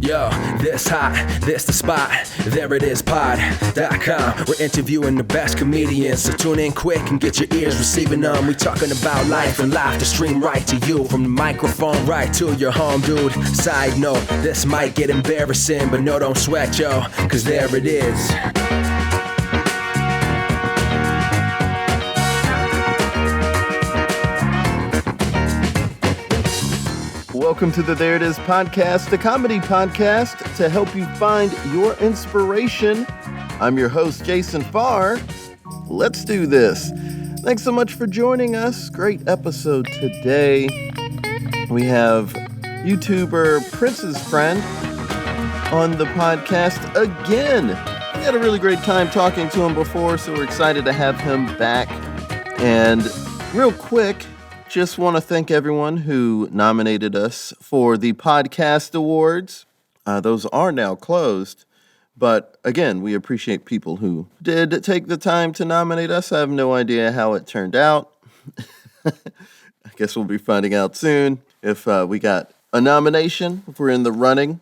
Yo, this hot, this the spot, there it is, pod.com. We're interviewing the best comedians, so tune in quick and get your ears receiving them. We talking about life and life to stream right to you, from the microphone right to your home, dude. Side note, this might get embarrassing, but no, don't sweat, yo, cause there it is. Welcome to the There It Is podcast, a comedy podcast to help you find your inspiration. I'm your host, Jason Farr. Let's do this. Thanks so much for joining us. Great episode today. We have YouTuber Prince's Friend on the podcast again. We had a really great time talking to him before, so we're excited to have him back. And real quick, just want to thank everyone who nominated us for the podcast awards. Those are now closed. But again, we appreciate people who did take the time to nominate us. I have no idea how it turned out. I guess we'll be finding out soon if we got a nomination, if we're in the running.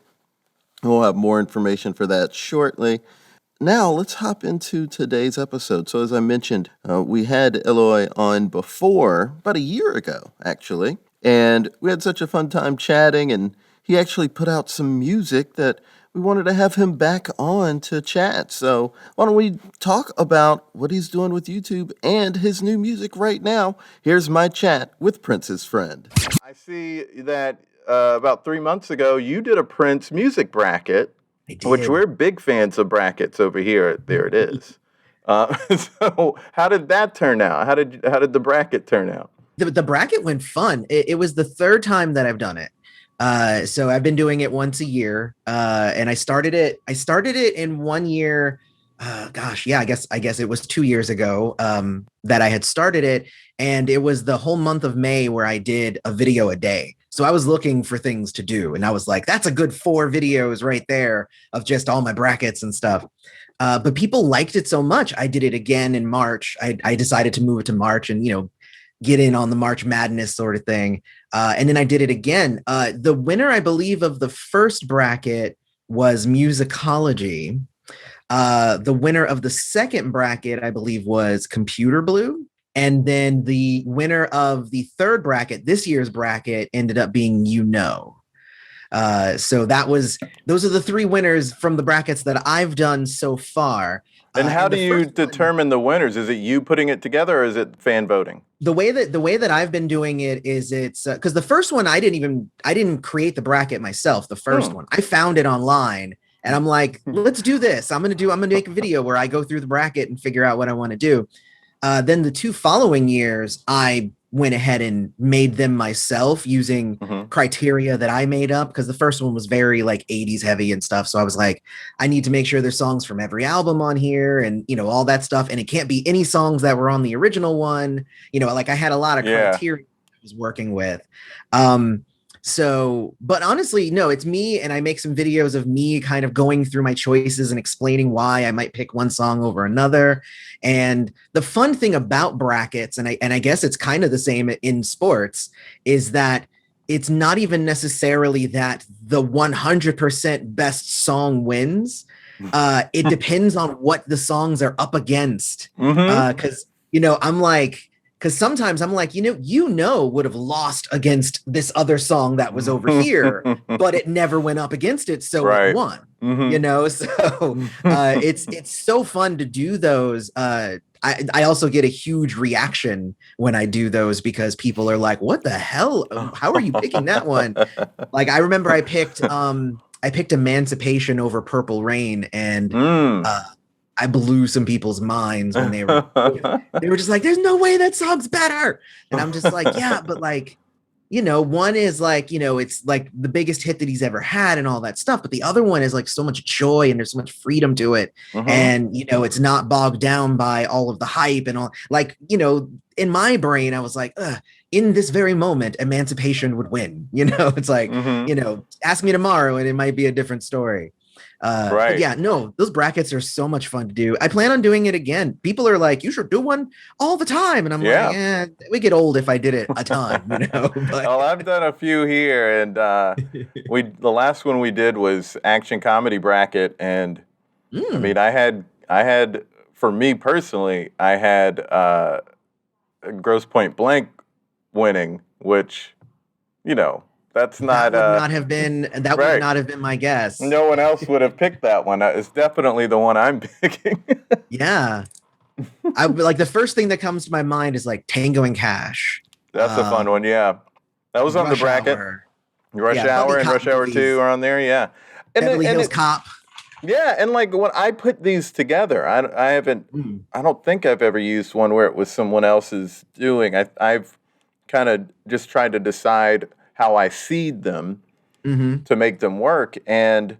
We'll have more information for that shortly. Now, let's hop into today's episode. So as I mentioned, we had Eloy on before, about a year ago, actually. And we had such a fun time chatting, and he actually put out some music that we wanted to have him back on to chat. So why don't we talk about what he's doing with YouTube and his new music right now. Here's my chat with Prince's Friend. I see that about 3 months ago, you did a Prince music bracket. Which we're big fans of brackets over here. There it is. So how did that turn out? How did the bracket turn out? The bracket went fun. It was the third time that I've done it. So I've been doing it once a year. And I started it in 1 year. I guess it was 2 years ago that I had started it. And it was the whole month of May where I did a video a day. So I was looking for things to do, and I was like, that's a good 4 videos right there of just all my brackets and stuff. But people liked it so much. I did it again in March. I decided to move it to March and, get in on the March Madness sort of thing. And then I did it again. The winner, I believe, of the first bracket was musicology. The winner of the second bracket, I believe, was Computer Blue. And then the winner of the third bracket, this year's bracket, ended up being So those are the 3 winners from the brackets that I've done so far. And how do you determine the winners? Is it you putting it together, or is it fan voting? The way that I've been doing it is it's because the first one I didn't create the bracket myself. The first one I found it online, and I'm like, let's do this. I'm gonna make a video where I go through the bracket and figure out what I want to do. Then the 2 following years, I went ahead and made them myself using criteria that I made up, because the first one was very like 80s heavy and stuff. So I was like, I need to make sure there's songs from every album on here and, all that stuff. And it can't be any songs that were on the original one. Like I had a lot of criteria I was working with. But honestly, no, it's me, and I make some videos of me kind of going through my choices and explaining why I might pick one song over another. And the fun thing about brackets, and I guess it's kind of the same in sports, is that it's not even necessarily that the 100% best song wins. It depends on what the songs are up against. Because, I'm like, because sometimes I'm like, would have lost against this other song that was over here, but it never went up against it, so it won. So it's so fun to do those. I also get a huge reaction when I do those, because people are like, "What the hell? How are you picking that one?" Like I remember I picked Emancipation over Purple Rain, and I blew some people's minds when they were just like, there's no way that song's better. And I'm just like, yeah, but like, one is like, it's like the biggest hit that he's ever had and all that stuff. But the other one is like so much joy, and there's so much freedom to it. And, it's not bogged down by all of the hype and all. Like, in my brain, I was like, in this very moment, Emancipation would win. It's like, ask me tomorrow and it might be a different story. But yeah, no, those brackets are so much fun to do. I plan on doing it again. People are like, you should do one all the time. And I'm like, we get old if I did it a ton, But well, I've done a few here, and the last one we did was action comedy bracket, and I mean, I had for me personally, I had Gross Point Blank winning, which, that's not that would not have been would not have been my guess. No one else would have picked that one. It's definitely the one I'm picking. Yeah. I like the first thing that comes to my mind is like Tango and Cash. That's a fun one, yeah. That was on the bracket. Rush Hour and Rush Hour 2 are on there, yeah. Beverly Hills Cop. Yeah, and like when I put these together, I don't think I've ever used one where it was someone else's doing. I've kind of just tried to decide how I seed them to make them work. And,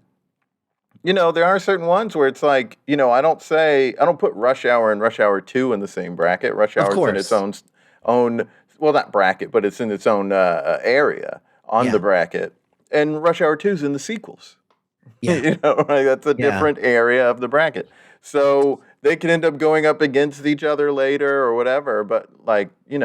there are certain ones where it's like, I don't put Rush Hour and Rush Hour 2 in the same bracket. Rush Hour's in its own, well, not bracket, but it's in its own area on the bracket. And Rush Hour 2's in the sequels. Yeah. That's a different area of the bracket. So they can end up going up against each other later or whatever. But you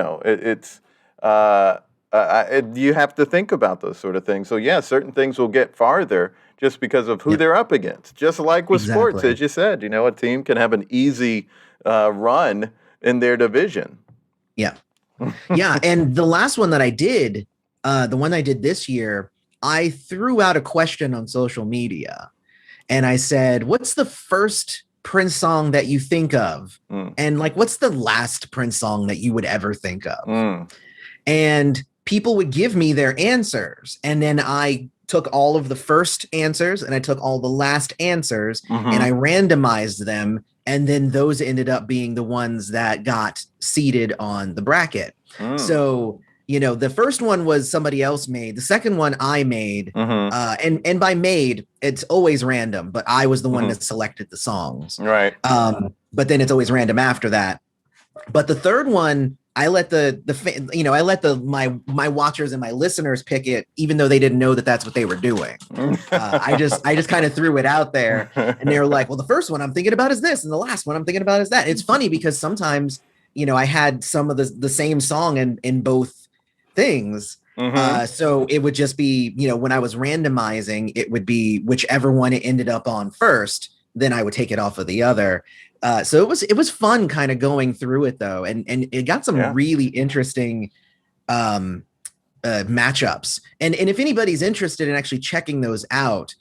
have to think about those sort of things. So yeah, certain things will get farther just because of who they're up against. Just like with sports, as you said, a team can have an easy run in their division. Yeah. Yeah. And the last one that I did, the one I did this year, I threw out a question on social media and I said, what's the first Prince song that you think of? And like, what's the last Prince song that you would ever think of? And people would give me their answers. And then I took all of the first answers and I took all the last answers and I randomized them. And then those ended up being the ones that got seated on the bracket. So, the first one was somebody else made. The second one I made. And by made, it's always random, but I was the one that selected the songs. Right. But then it's always random after that. But the third one, I let my watchers and my listeners pick it, even though they didn't know that that's what they were doing. I just kind of threw it out there, and they were like, "Well, the first one I'm thinking about is this, and the last one I'm thinking about is that." It's funny because sometimes, I had some of the same song in both things. So it would just be, when I was randomizing, it would be whichever one it ended up on first, then I would take it off of the other. So it was fun kind of going through it though. And it got some really interesting matchups. And if anybody's interested in actually checking those out,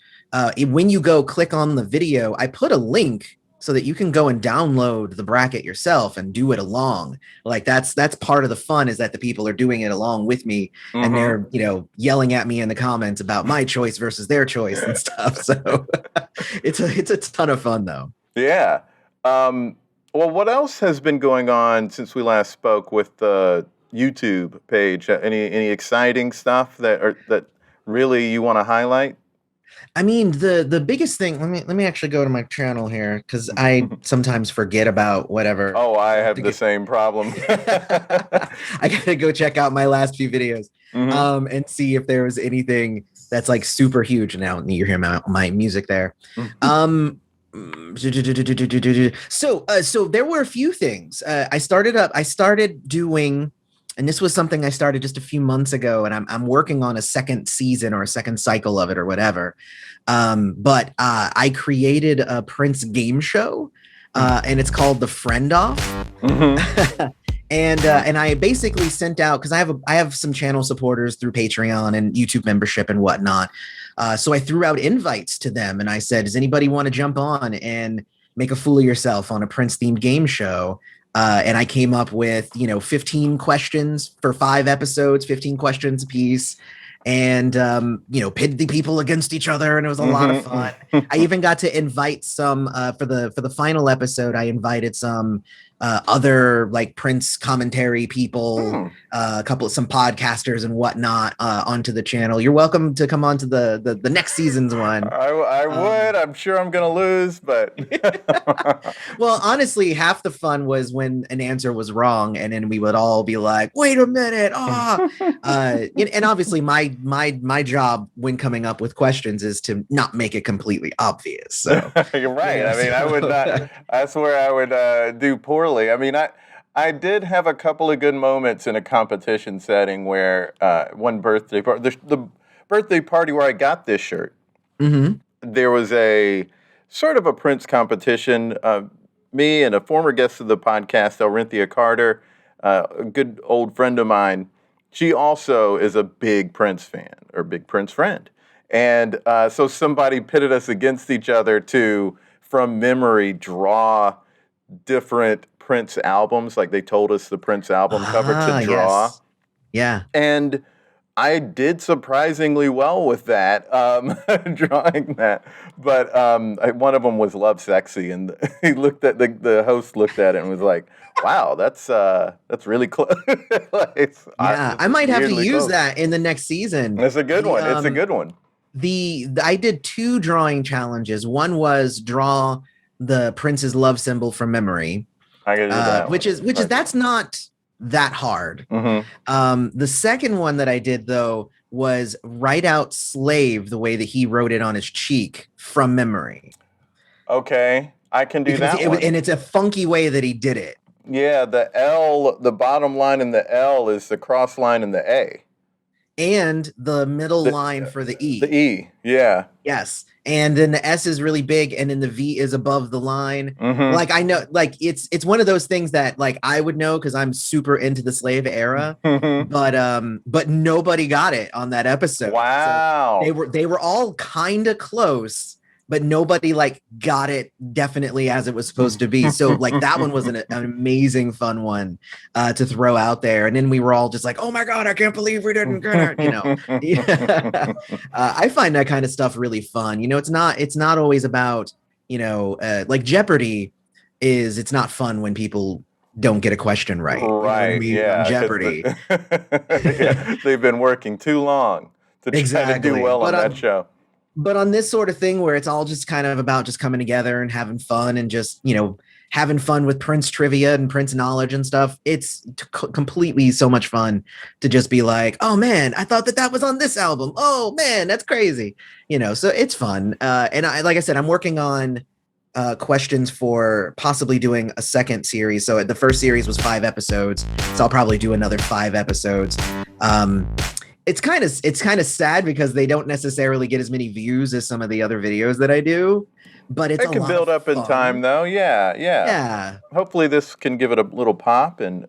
when you go click on the video, I put a link so that you can go and download the bracket yourself and do it along. Like that's part of the fun, is that the people are doing it along with me and they're, yelling at me in the comments about my choice versus their choice and stuff. So it's a ton of fun though. Yeah. Well, what else has been going on since we last spoke with the YouTube page? Any exciting stuff that really you want to highlight? I mean, the biggest thing, let me actually go to my channel here, because I sometimes forget about whatever. Oh, I have the same problem. I gotta go check out my last few videos and see if there was anything that's like super huge. Now you hear my music there. So there were a few things. I started doing, and this was something I started just a few months ago, and I'm working on a second season or a second cycle of it or whatever. But I created a Prince game show, and it's called The Friend Off. And I basically sent out, because I have some channel supporters through Patreon and YouTube membership and whatnot. So I threw out invites to them and I said, does anybody want to jump on and make a fool of yourself on a Prince themed game show? And I came up with, 15 questions for 5 episodes, 15 questions a piece. And, pit the people against each other. And it was a lot of fun. I even got to invite some, for the final episode, I invited some other like Prince commentary people, some podcasters and whatnot onto the channel. You're welcome to come on to the next season's one. I would. I'm sure I'm gonna lose, but well, honestly, half the fun was when an answer was wrong, and then we would all be like, "Wait a minute!" And obviously, my my job when coming up with questions is to not make it completely obvious. So You're right. Yeah, I mean, I would not. That's where I would do poorly. I mean, I did have a couple of good moments in a competition setting where one birthday party, the birthday party where I got this shirt. Mm-hmm. There was a sort of a Prince competition. Me and a former guest of the podcast, Elrinthia Carter, a good old friend of mine. She also is a big Prince fan or big Prince friend. And so somebody pitted us against each other to, from memory, draw different Prince albums. Like they told us the Prince album cover to draw. Yes. Yeah. And I did surprisingly well with that, drawing that. But one of them was Love Sexy, and he looked at the host looked at it and was like, "Wow, that's really close." I might have to use close. that in the next season. It's a good one. It's a good one. I did 2 drawing challenges. One was draw the Prince's love symbol from memory, I gotta do that which is that's not that hard. Mm-hmm. The second one that I did though was write out slave the way that he wrote it on his cheek from memory. Okay, I can do that one. And it's a funky way that he did it. Yeah, the L, the bottom line in the L is the cross line in the A. And the middle line for the E. The E, yeah. Yes. And then the S is really big, and then the V is above the line. Mm-hmm. Like I know, like it's one of those things that like I would know because I'm super into the slave era, but nobody got it on that episode. Wow. So they were all kind of close, but nobody like got it definitely as it was supposed to be. So like that one was an amazing fun one to throw out there. And then we were all just like, oh my God, I can't believe we didn't get it, you know. I find that kind of stuff really fun. You know, it's not always about, you know, like Jeopardy it's not fun when people don't get a question right. Right. Yeah. Jeopardy. Yeah, they've been working too long to try to do well on that show. But on this sort of thing where it's all just kind of about just coming together and having fun and just, you know, having fun with Prince trivia and Prince knowledge and stuff, it's completely so much fun to just be like, oh man, I thought that was on this album. Oh man, that's crazy. You know, so it's fun. And like I said, I'm working on questions for possibly doing a second series. So the first series was 5 episodes. So I'll probably do another 5 episodes. It's kind of sad because they don't necessarily get as many views as some of the other videos that I do, but it can build up in time though. Yeah. Hopefully this can give it a little pop and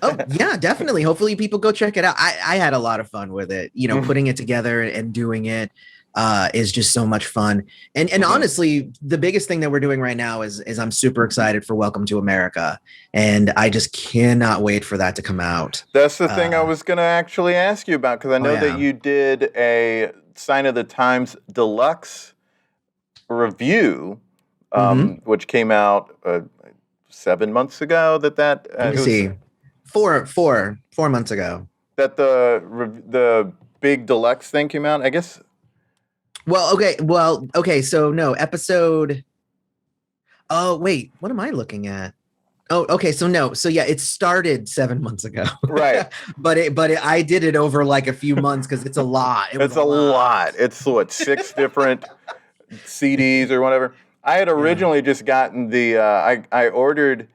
Oh yeah, definitely. Hopefully people go check it out. I had a lot of fun with it, you know, putting it together and doing it is just so much fun. And honestly, the biggest thing that we're doing right now is I'm super excited for Welcome to America. And I just cannot wait for that to come out. That's the thing I was going to actually ask you about, because I know that you did a Sign of the Times Deluxe review, which came out 7 months ago. Let me see. 4 months ago. That the big deluxe thing came out, I guess. Well, okay. So no, episode. Oh wait, what am I looking at? Oh, okay. So no, so yeah, it started 7 months ago, right? but I did it over like a few months because it's a lot. It's a lot. It's what, 6 different CDs or whatever. I had originally just gotten the. I ordered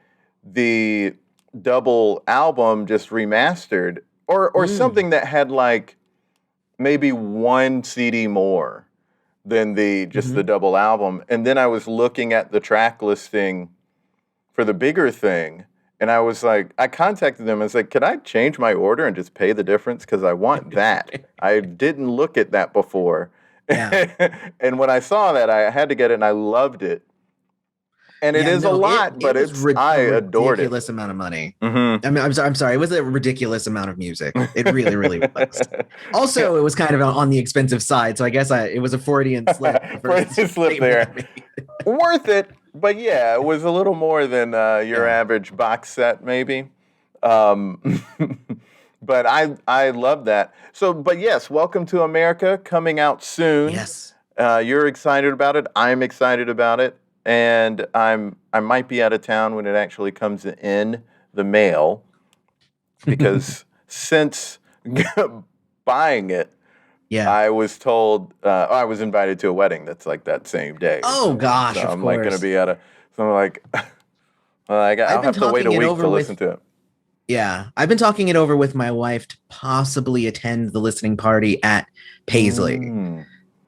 the double album just remastered, or something that had like maybe 1 CD more than the double album. And then I was looking at the track listing for the bigger thing, and I was like, I contacted them. I was like, could I change my order and just pay the difference? Because I want that. I didn't look at that before. Yeah. And when I saw that, I had to get it, and I loved it. And it is a lot, but I adored it. Ridiculous amount of money. I mean, I'm sorry. It was a ridiculous amount of music. It really, really was. Also, it was kind of on the expensive side, so I guess it was a Freudian slip. Freudian slip there. Worth it, but yeah, it was a little more than your average box set, maybe. But I love that. So, but yes, Welcome to America coming out soon. Yes. You're excited about it. I'm excited about it. And I might be out of town when it actually comes in the mail, because since buying it, Yeah. I was told I was invited to a wedding that's like that same day. Oh gosh, so of I'm course. like going to be at a. So I'm like, I've I'll been have to wait a talking it week over to with listen to it. Yeah, I've been talking it over with my wife to possibly attend the listening party at Paisley.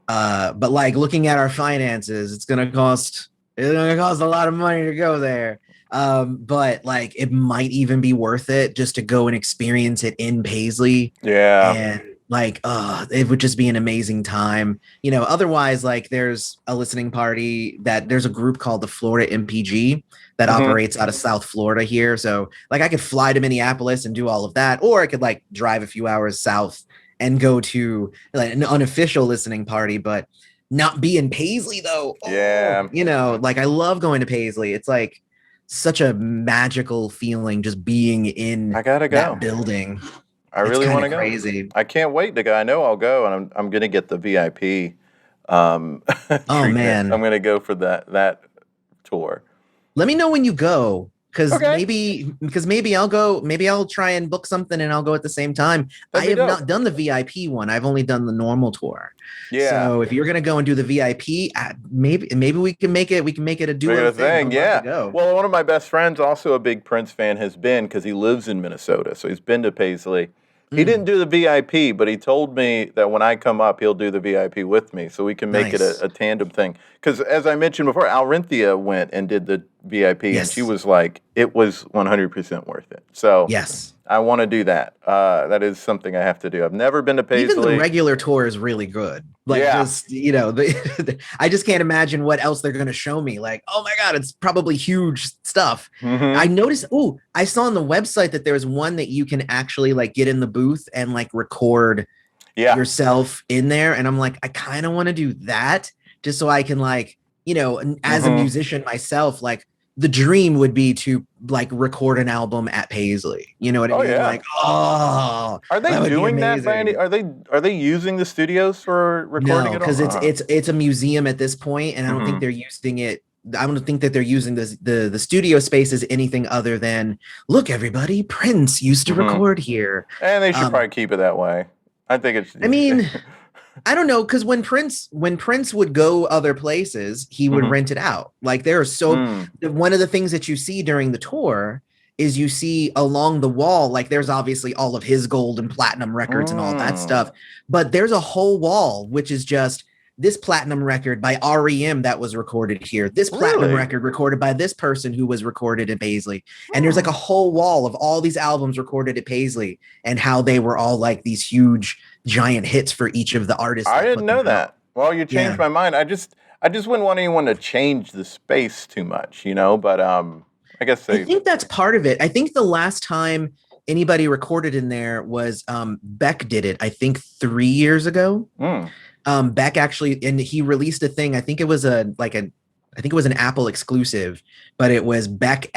But like looking at our finances, it's gonna cost a lot of money to go there. But like it might even be worth it just to go and experience it in Paisley. Yeah. And like it would just be an amazing time. Otherwise, like there's a listening party there's a group called the Florida MPG that operates out of South Florida here. So like I could fly to Minneapolis and do all of that, or I could like drive a few hours south and go to like an unofficial listening party, but not be in Paisley though. Yeah. Like I love going to Paisley. It's like such a magical feeling just being in that building. I really want to go. Crazy. I can't wait to go. I know I'll go, and I'm going to get the VIP. Oh man, I'm going to go for that tour. Let me know when you go, because maybe I'll go. Maybe I'll try and book something, and I'll go at the same time. I have not done the VIP one. I've only done the normal tour. Yeah. So if you're gonna go and do the VIP, maybe we can make it. We can make it a duo thing. Yeah. Well, one of my best friends, also a big Prince fan, has been because he lives in Minnesota, so he's been to Paisley. He didn't do the VIP, but he told me that when I come up, he'll do the VIP with me, so we can make it a tandem thing. Because as I mentioned before, Alrinthia went and did the VIP, and she was like, it was 100% worth it. So yes, I want to do that. That is something I have to do. I've never been to Paisley. Even the regular tour is really good. Like just, I just can't imagine what else they're going to show me. Like, oh my God, it's probably huge stuff. I noticed, I saw on the website that there's one that you can actually like get in the booth and like record yourself in there. And I'm like, I kind of want to do that just so I can like, as a musician myself, like the dream would be to like record an album at Paisley. You know what I mean? Yeah. Like, are they doing that by any? Are they using the studios for recording it? No, because it's a museum at this point, and I don't think they're using it. I don't think that they're using the studio space as anything other than, look, everybody, Prince used to record here. And they should probably keep it that way. I think it's. I mean, I don't know, because when Prince would go other places, he would rent it out. Like there are one of the things that you see during the tour is you see along the wall, like there's obviously all of his gold and platinum records and all that stuff, but there's a whole wall which is just this platinum record by REM that was recorded here, this platinum record recorded by this person who was recorded in Paisley, and there's like a whole wall of all these albums recorded at Paisley and how they were all like these huge giant hits for each of the artists. I didn't know that. Well, you changed my mind. I just wouldn't want anyone to change the space too much, but I guess I think that's part of it. I think the last time anybody recorded in there was Beck did it, I think 3 years ago. Beck actually, and he released a thing. I think it was an Apple exclusive, but it was Beck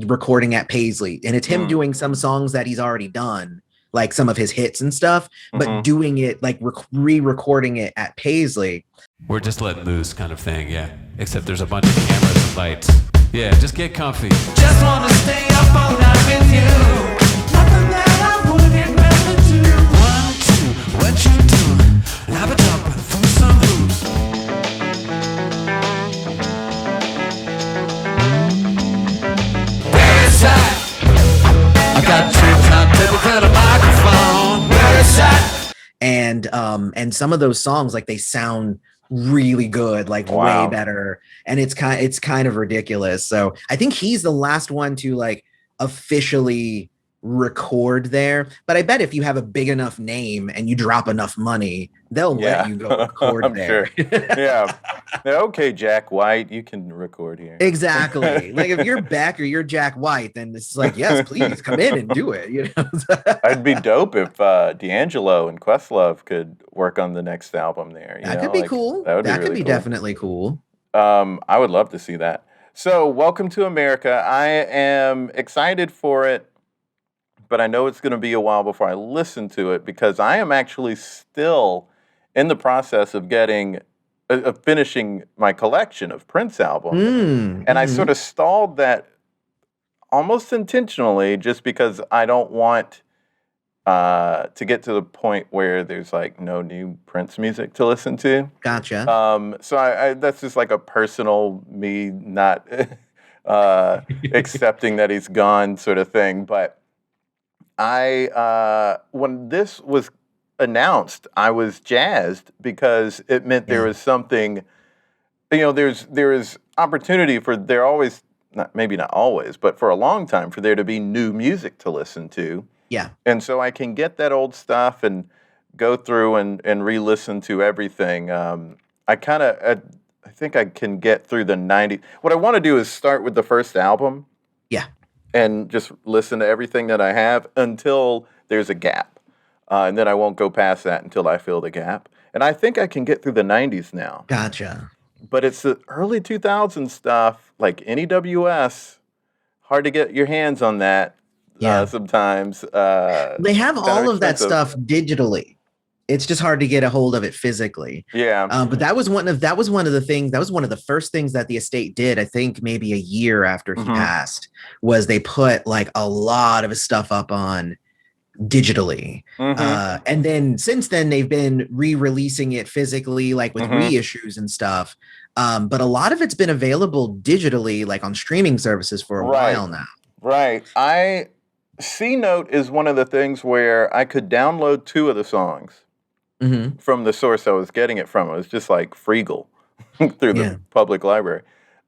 recording at Paisley, and it's him doing some songs that he's already done, like some of his hits and stuff, but doing it like re-recording it at Paisley. We're just letting loose kind of thing, yeah. Except there's a bunch of cameras and lights. Yeah, just get comfy. Just wanna stay up all night with you. Nothing that I wouldn't rather do. 1, 2, what you doing? I've been jumping through some hoops. Where is that? I got 2 turntables and a microphone. Where is that? And some of those songs, like they sound really good, like way better, and it's kind of ridiculous. So I think he's the last one to like officially record there, but I bet if you have a big enough name and you drop enough money, they'll let you go record I'm there. Sure. Yeah. Okay, Jack White, you can record here. Exactly. Like if you're Beck or you're Jack White, then it's like, yes, please come in and do it. I'd be dope if D'Angelo and Questlove could work on the next album there. That could be cool. That could be definitely cool. I would love to see that. So, welcome to America. I am excited for it, but I know it's going to be a while before I listen to it because I am actually still in the process of finishing my collection of Prince albums. And I sort of stalled that almost intentionally just because I don't want to get to the point where there's like no new Prince music to listen to. Gotcha. So I that's just like a personal me not accepting that he's gone sort of thing. But when this was announced, I was jazzed because it meant there was something. There is opportunity for there always maybe not always, but for a long time for there to be new music to listen to. Yeah. And so I can get that old stuff and go through and re-listen to everything. I think I can get through the 90s. What I want to do is start with the first album. Yeah. And just listen to everything that I have until there's a gap. And then I won't go past that until I fill the gap. And I think I can get through the 90s now. Gotcha. But it's the early 2000s stuff, like NEWS. Hard to get your hands on that. Sometimes they have all of that expensive. stuff digitally. It's just hard to get a hold of it physically. Yeah. But that was one of the first things that the estate did. I think maybe a year after he passed, was they put like a lot of his stuff up on digitally. And then since then they've been re-releasing it physically, like with reissues and stuff. But a lot of it's been available digitally, like on streaming services for a while now. Right. C Note is one of the things where I could download 2 of the songs from the source I was getting it from. It was just like Freegal through the public library.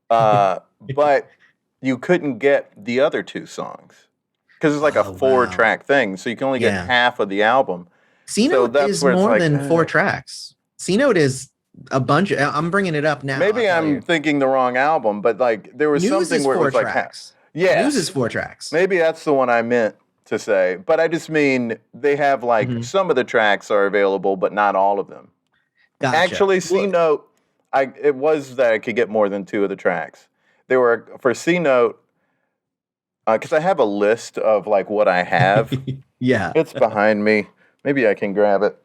But you couldn't get the other 2 songs because it's like a 4-track thing. So you can only get half of the album. C Note is more than 4 tracks. C Note is a bunch. I'm bringing it up now. Maybe I'm thinking the wrong album, but like there was something where it was like tracks. Yeah, News is 4 tracks. Maybe that's the one I meant to say. But I just mean they have like some of the tracks are available, but not all of them. Gotcha. Actually, C Note, it was that I could get more than 2 of the tracks. There were for C Note, because I have a list of like what I have. Yeah, it's behind me. Maybe I can grab it.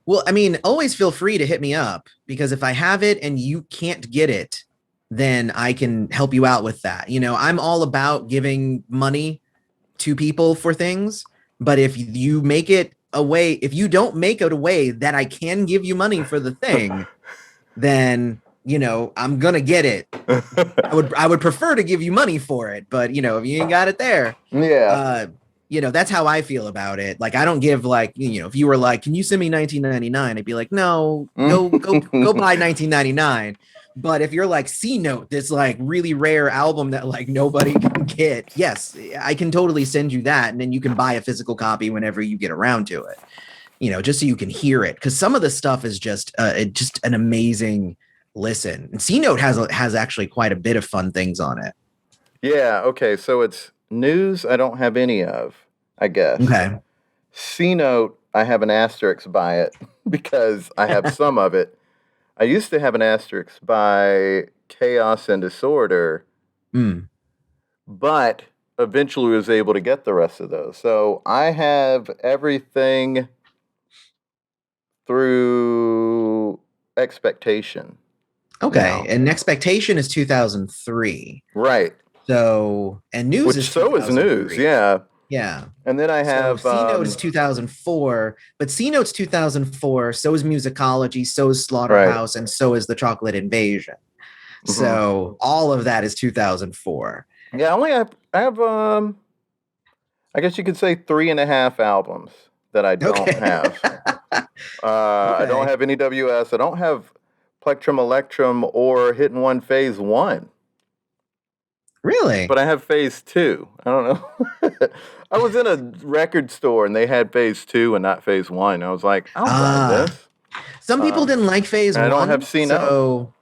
Well, I mean, always feel free to hit me up, because if I have it and you can't get it, then I can help you out with that. I'm all about giving money to people for things, but if you make it a way, if you don't make it a way that I can give you money for the thing, then, I'm going to get it. I would prefer to give you money for it, but if you ain't got it there, that's how I feel about it. Like, I don't give like, if you were like, can you send me 1999? I'd be like, no, go buy 1999. But if you're like C Note, this like really rare album that like nobody can get, yes, I can totally send you that. And then you can buy a physical copy whenever you get around to it, just so you can hear it. Cause some of the stuff is just an amazing listen. And C Note has actually quite a bit of fun things on it. Yeah. Okay. So it's News. I don't have any of, I guess. Okay. C Note, I have an asterisk by it because I have some of it. I used to have an asterisk by Chaos and Disorder, but eventually was able to get the rest of those. So I have everything through Expectation. Okay, now. And Expectation is 2003. Right. So, and News is so is News, yeah. Yeah. And then I have C Note is 2004, but C Note's 2004, so is Musicology, so is Slaughterhouse, and so is The Chocolate Invasion. So all of that is 2004. Yeah, I have I guess you could say 3.5 albums that I don't have. I don't have any WS. I don't have Plectrum Electrum or Hidden One Phase 1. Really? But I have Phase 2. I don't know. I was in a record store and they had Phase 2 and not Phase 1. I was like, I'll buy this. Some people didn't like Phase 1. I don't have C-Note. So,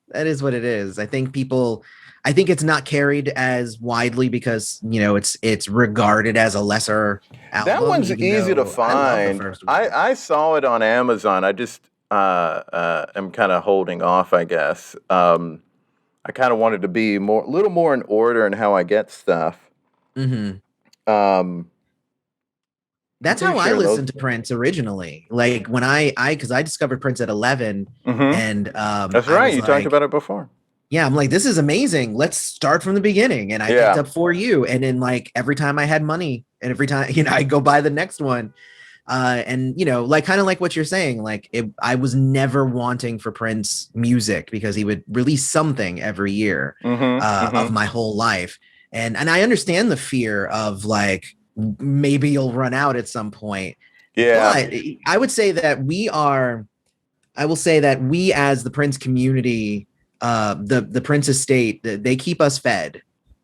that is what it is. I think it's not carried as widely because, it's regarded as a lesser album. That one's easy to find. I saw it on Amazon. I just am kind of holding off, I guess. I kind of wanted to be a little more in order in how I get stuff. That's how I listened to Prince originally. Like when because I discovered Prince at 11, and that's right. You talked about it before. yeah, I'm like, this is amazing. Let's start from the beginning. And I picked up For You. And then like every time I had money and every time, I go buy the next one. And like kind of like what you're saying, like I was never wanting for Prince music because he would release something every year of my whole life. And I understand the fear of like, maybe you'll run out at some point. Yeah. But I will say that we as the Prince community, the Prince estate, they keep us fed.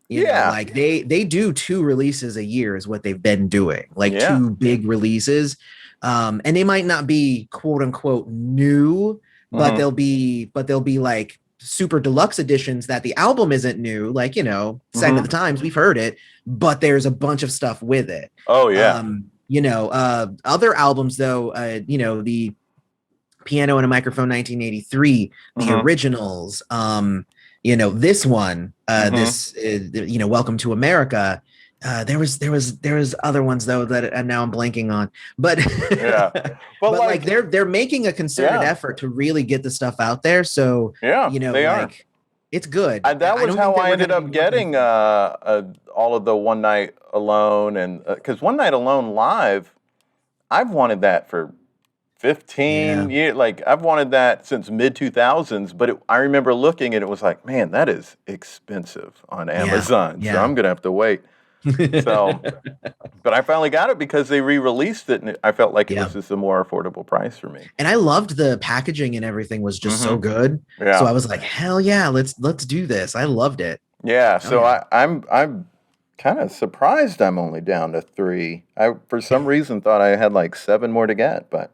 You know, like they do 2 releases a year is what they've been doing, like 2 big releases. And they might not be quote unquote new, but they'll be like super deluxe editions that the album isn't new, like, Sign of the Times, we've heard it, but there's a bunch of stuff with it. Oh yeah. Other albums though, the Piano and a Microphone 1983, the originals, this one, this Welcome to America. There was other ones though that now I'm blanking on, but but like they're making a concerted effort to really get the stuff out there. So they are. It's good. That was how I ended up getting all of the One Night Alone, and because One Night Alone live, I've wanted that for 15 years. Like I've wanted that since mid 2000s, but I remember looking and it was like, man, that is expensive on Amazon. So I'm gonna have to wait. So, but I finally got it because they re-released it, and I felt like it was just a more affordable price for me. And I loved the packaging and everything was just so good. Yeah. So I was like, hell yeah, let's do this. I loved it. Yeah. So I'm kind of surprised I'm only down to 3. I for some reason thought I had like 7 more to get, but.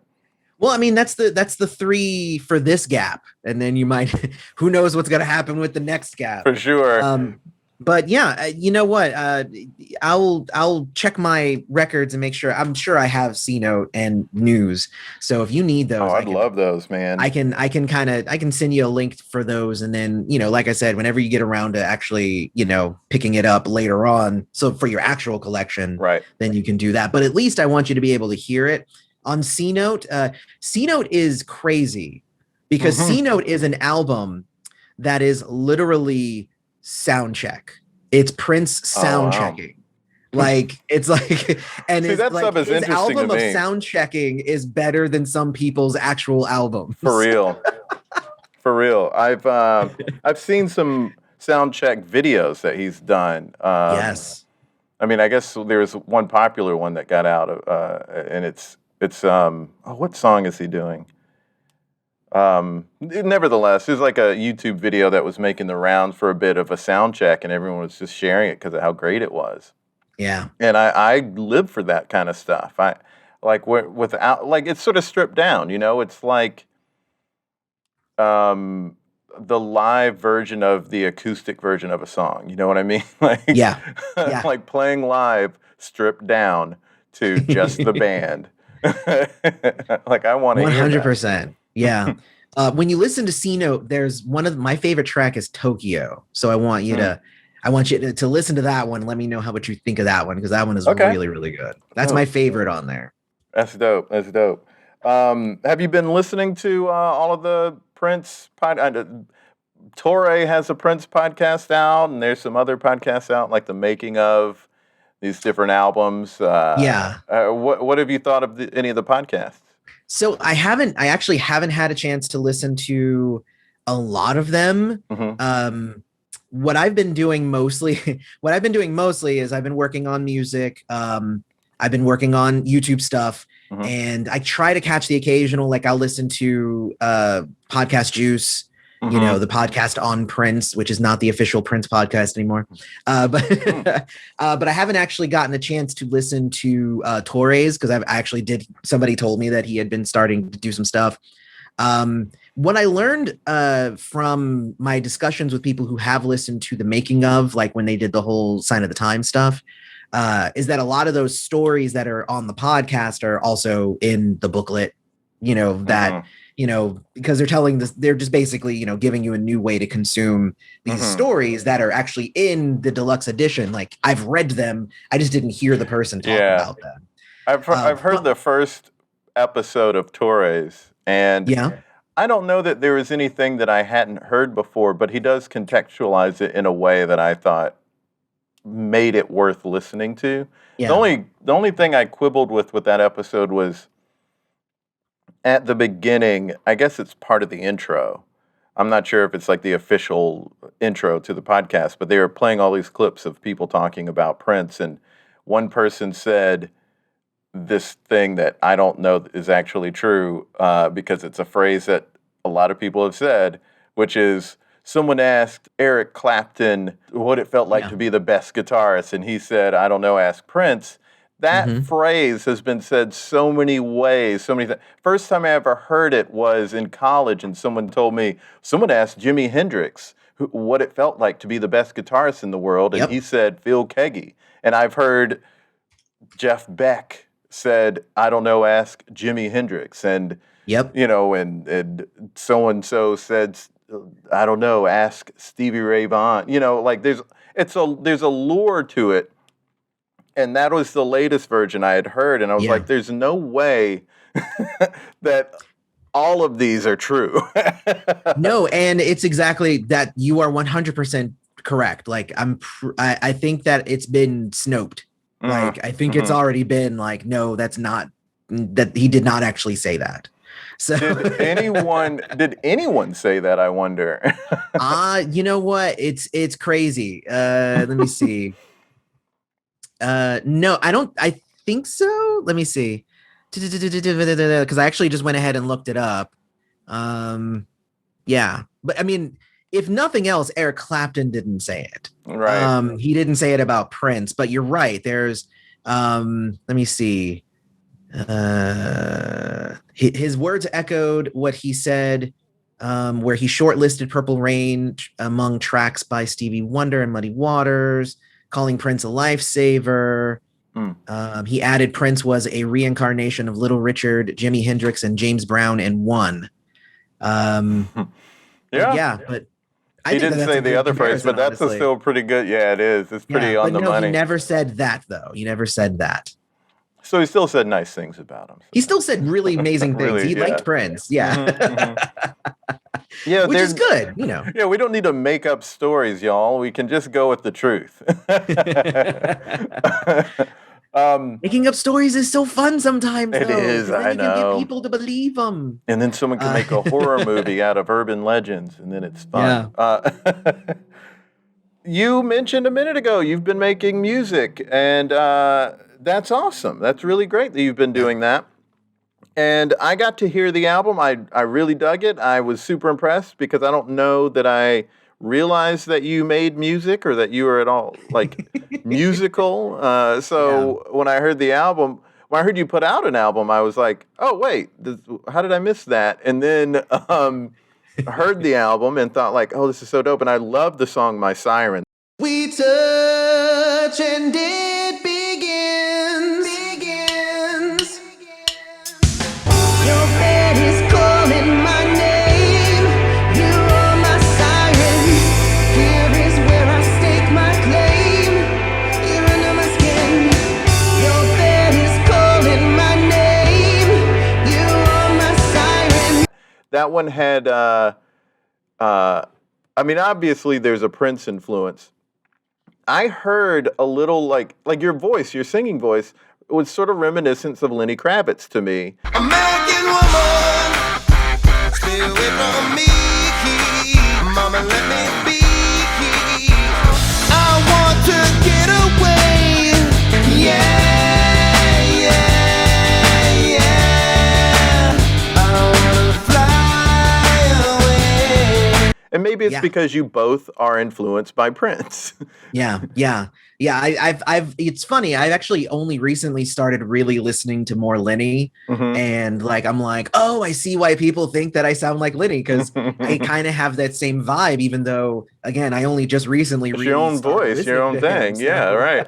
Well, I mean, that's the 3 for this gap, and then you might, who knows what's going to happen with the next gap. For sure. But yeah, you know what? I'll check my records and make sure. I'm sure I have C Note and News. So if you need those, I'd love those, man. I can send you a link for those, and then like I said, whenever you get around to actually picking it up later on, so for your actual collection, right? Then you can do that. But at least I want you to be able to hear it on C Note. C Note is crazy because C Note is an album that is literally sound check. It's Prince sound checking. Like it's like, and see, that stuff is his interesting album to me. Of sound checking is better than some people's actual albums. For real. For real. I've seen some sound check videos that he's done. Yes. I mean, I guess there's one popular one that got out of, and it's what song is he doing? Nevertheless, there's like a YouTube video that was making the rounds for a bit of a sound check, and everyone was just sharing it because of how great it was. Yeah. And I live for that kind of stuff. I like without, like, it's sort of stripped down, it's like the live version of the acoustic version of a song. You know what I mean? Like, like playing live stripped down to just the band. Like I want to 100%. Yeah. When you listen to C Note, there's one of my favorite track is Tokyo. So I want you to listen to that one. Let me know what you think of that one, because that one is really, really good. That's my favorite on there. That's dope. That's dope. Have you been listening to all of the Prince Torre has a Prince podcast out, and there's some other podcasts out, like the making of these different albums. What have you thought of any of the podcasts? So I actually haven't had a chance to listen to a lot of them. What I've been doing mostly is I've been working on music. I've been working on YouTube stuff, and I try to catch the occasional, like I'll listen to Podcast Juice, the podcast on Prince, which is not the official Prince podcast anymore. But I haven't actually gotten a chance to listen to Torres, because somebody told me that he had been starting to do some stuff. What I learned from my discussions with people who have listened to the making of, like when they did the whole Sign of the Time stuff, is that a lot of those stories that are on the podcast are also in the booklet, because they're telling this, they're just basically, giving you a new way to consume these stories that are actually in the deluxe edition. Like I've read them, I just didn't hear the person talk about them. I've heard the first episode of Torres, and I don't know that there was anything that I hadn't heard before, but he does contextualize it in a way that I thought made it worth listening to. Yeah. The only thing I quibbled with that episode was at the beginning. I guess it's part of the intro. I'm not sure if it's like the official intro to the podcast, but they were playing all these clips of people talking about Prince, and one person said this thing that I don't know is actually true because it's a phrase that a lot of people have said, which is someone asked Eric Clapton what it felt like to be the best guitarist, and he said, I don't know, ask Prince. That phrase has been said so many ways, so many things. First time I ever heard it was in college, and someone told me, someone asked Jimi Hendrix what it felt like to be the best guitarist in the world, and he said, Phil Keggy. And I've heard Jeff Beck said, I don't know, ask Jimi Hendrix. And, you know, and so-and-so said, I don't know, ask Stevie Ray Vaughan. You know, like there's a lure to it. And that was the latest version I had heard. And I was like, there's no way that all of these are true. No, and it's exactly that. You are 100% correct. Like I think that it's been snoped. Like I think it's already been like, no, that's not, that he did not actually say that. So did anyone say that, I wonder? You know what? It's crazy. Let me see. No, I think so. Let me see. Because I actually just went ahead and looked it up. Yeah. But I mean, if nothing else, Eric Clapton didn't say it. Right. He didn't say it about Prince, but you're right. There's let me see. His words echoed what he said, where he shortlisted Purple Rain among tracks by Stevie Wonder and Muddy Waters, calling Prince a lifesaver. He added Prince was a reincarnation of Little Richard, Jimi Hendrix, and James Brown in one. But he didn't say the other phrase, but that's still pretty good. Yeah, it is. It's pretty on the money. He never said that, though. He never said that. So he still said nice things about him. He still said really amazing things. Really, he liked Prince. Yeah. Yeah, which is good, you know. Yeah, we don't need to make up stories, y'all. We can just go with the truth. Making up stories is so fun sometimes. It is, I know. You can get people to believe them. And then someone can make a horror movie out of urban legends, and then it's fun. Yeah. You mentioned a minute ago you've been making music, and that's awesome. That's really great that you've been doing that. And I got to hear the album. I really dug it. I was super impressed because I don't know that I realized that you made music or that you were at all like musical. When I heard the album, when I heard you put out an album, I was like, oh, wait, how did I miss that? And then heard the album and thought like, oh, this is so dope. And I love the song My Siren. We touch and it begins. Your bed is calling my name. You are my siren. Here is where I stake my claim. You're under my skin. Your bed is calling my name. You are my siren. That one had, I mean, obviously there's a Prince influence. I heard a little like your voice, your singing voice, was sort of reminiscent of Lenny Kravitz to me. American woman, stay away from me. Mama, let me be. I want to get away. Yeah, yeah, yeah. I wanna fly away. And maybe it's because you both are influenced by Prince. Yeah. I've it's funny. I've actually only recently started really listening to more Lenny, and like I'm like, oh, I see why people think that I sound like Lenny because I kind of have that same vibe. Even though, again, I only just recently your own voice, your own thing. So, yeah, right.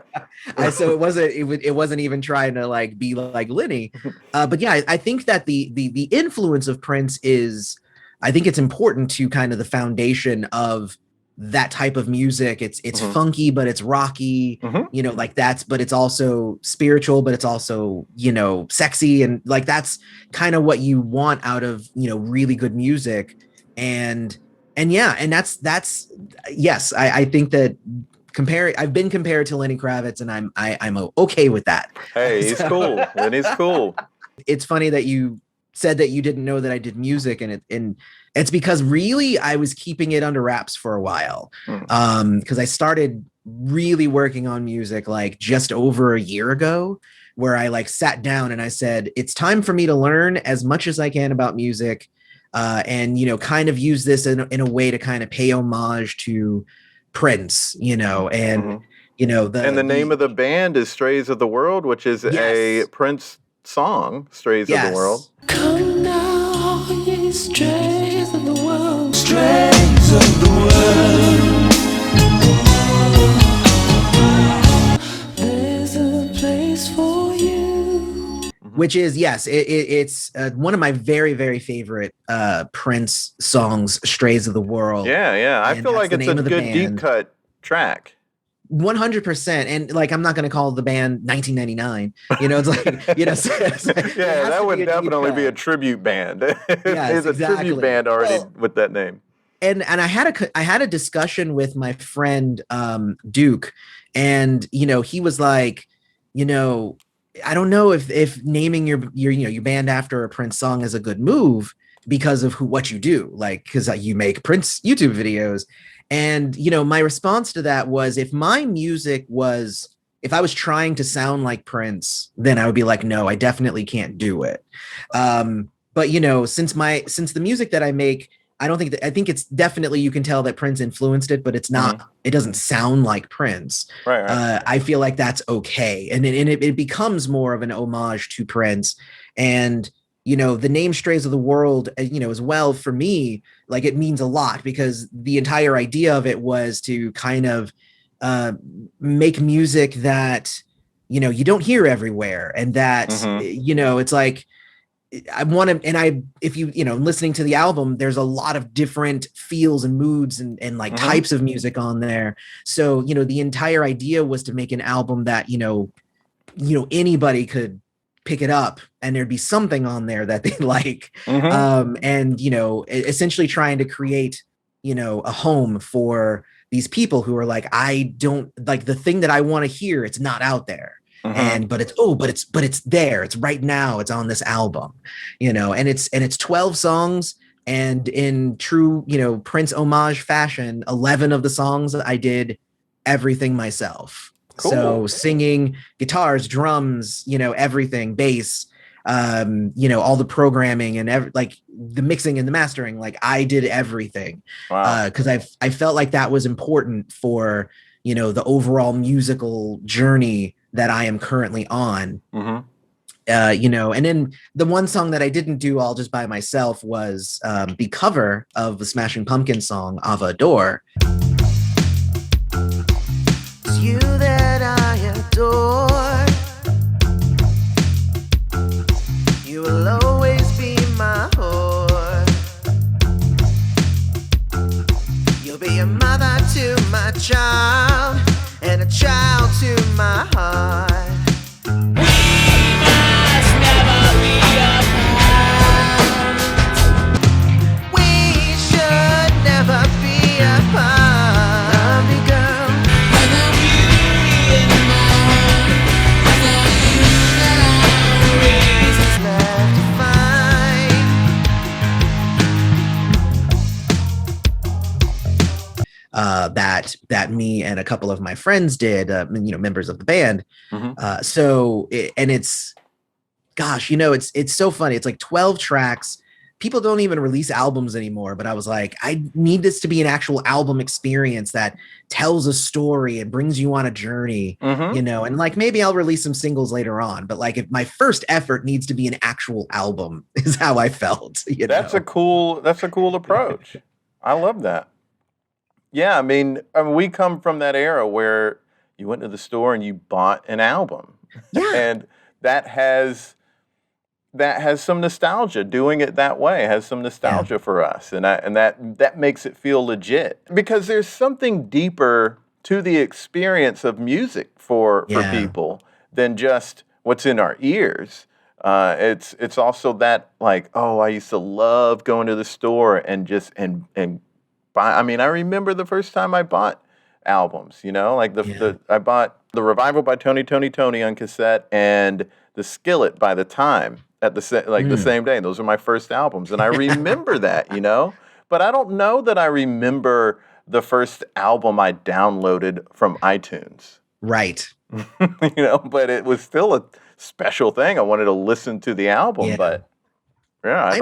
So it wasn't even trying to like be like Lenny, but yeah, I think that the influence of Prince is. I think it's important to kind of the foundation of that type of music. It's Mhm. funky, but it's rocky, Mhm. you know, like that's, but it's also spiritual, but it's also, you know, sexy. And like, that's kind of what you want out of, you know, really good music. And yeah, and that's, yes, I think that I've been compared to Lenny Kravitz, and I'm okay with that. Hey, he's So, cool. Lenny's cool. it's funny that you said that you didn't know that I did music, and it's because really I was keeping it under wraps for a while. Mm. Because I started really working on music like just over a year ago, where I like sat down and I said, it's time for me to learn as much as I can about music. And you know, kind of use this in a way to kind of pay homage to Prince, you know, and Mhm. you know And the name of the band is Strays of the World, which is a yes, Prince song, Strays of the World. yes. Come now, ye strays of the world, strays of the world. There's a place for you. Which is yes, it's one of my very very favorite Prince songs, "Strays of the World," Yeah, yeah. I and feel that's like the it's a name of the good deep band. cut track. 100%. And like, I'm not going to call the band 1999. You know, it's like, you know, it Yeah, has that to be would a deep definitely be a cut. tribute band. Yes, There's a tribute exactly. band already Well, with that name. and I had a discussion with my friend Duke, and you know, he was like, you know, I don't know if naming your you know your band after a Prince song is a good move because of what you do, like because you make Prince YouTube videos. And you know, my response to that was, if I was trying to sound like Prince, then I would be like, no, I definitely can't do it. But you know, since the music that I make, I think it's definitely, you can tell that Prince influenced it, but it's not, Mhm. it doesn't sound like Prince. Right, right. I feel like that's okay. And it becomes more of an homage to Prince. And, you know, the name Strays of the World, you know, as well, for me, like it means a lot because the entire idea of it was to kind of uh, make music that, you know, you don't hear everywhere. And that, Mhm. you know, it's like, I want to, and I, if you know, listening to the album, there's a lot of different feels and moods and like Mhm. types of music on there. So, you know, the entire idea was to make an album that, you know, anybody could pick it up and there'd be something on there that they like. Mhm. And, you know, essentially trying to create, you know, a home for these people who are like, I don't like the thing that I want to hear. It's not out there. Mhm. And but it's there, it's right now, it's on this album, you know, and it's 12 songs, and in true, you know, Prince homage fashion, 11 of the songs I did everything myself. Cool. So singing, guitars, drums, you know, everything, bass, you know, all the programming and like the mixing and the mastering, like I did everything. Wow. Because I felt like that was important for, you know, the overall musical journey that I am currently on. Mhm. You know, and then the one song that I didn't do all just by myself was the cover of the Smashing Pumpkins song "Ava Adore." It's you that I adore. You will always be my whore. You'll be a mother to my child and a child to my heart. We should never be apart. Love me, girl. Reasons left to find. That me and a couple of my friends did, you know, members of the band. Mhm. And it's, gosh, you know, it's so funny. It's like 12 tracks. People don't even release albums anymore, but I was like, I need this to be an actual album experience that tells a story and brings you on a journey, Mhm. you know, and like maybe I'll release some singles later on, but like if my first effort needs to be an actual album is how I felt, you That's know. a cool approach. I love that. Yeah, I mean, we come from that era where you went to the store and you bought an album, Yeah. and that has that has some nostalgia. Doing it that way has some nostalgia for us, and that makes it feel legit because there's something deeper to the experience of music for people than just what's in our ears. It's also that like, oh, I used to love going to the store and just and buy. I mean, I remember the first time I bought albums. You know, like I bought the Revival by Tony on cassette and the Skillet by The Time at the same day. Those are my first albums, and I remember that. You know, but I don't know that I remember the first album I downloaded from iTunes. Right. You know, but it was still a special thing. I wanted to listen to the album, but yeah,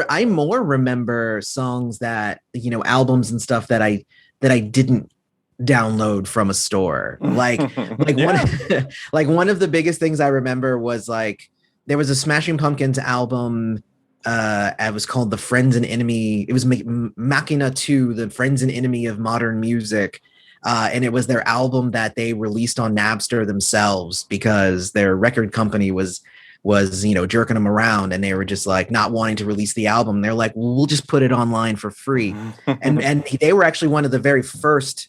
I more remember songs that, you know, albums and stuff that I didn't download from a store. Like one of the biggest things I remember was like there was a Smashing Pumpkins album. It was called The Friends and Enemy. It was Machina 2, The Friends and Enemy of Modern Music. And it was their album that they released on Napster themselves because their record company was, you know, jerking them around, and they were just like not wanting to release the album. They're like, well, we'll just put it online for free. and they were actually one of the very first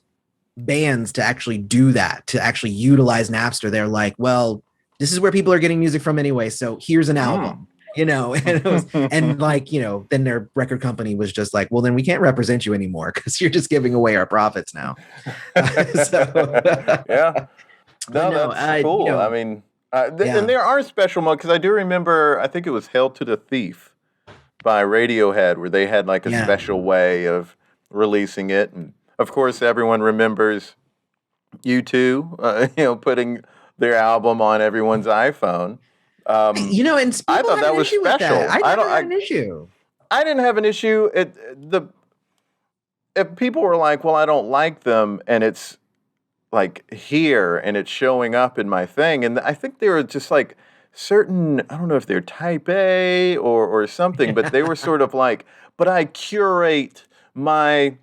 bands to actually do that, to actually utilize Napster. They're like, well, this is where people are getting music from anyway, so here's an album. You know, and it was, and like, you know, then their record company was just like, well, then we can't represent you anymore because you're just giving away our profits now. Yeah, no, that's cool. You know, I mean, and there are special moments because I do remember, I think it was "Hail to the Thief" by Radiohead, where they had like a special way of releasing it, and of course, everyone remembers U2, you know, putting their album on everyone's iPhone. You know, and I thought that was special. I never had an issue. I didn't have an issue. If people were like, "Well, I don't like them," and it's like here and it's showing up in my thing, and I think they were just like certain. I don't know if they're type A or something, but they were sort of like, "But I curate my."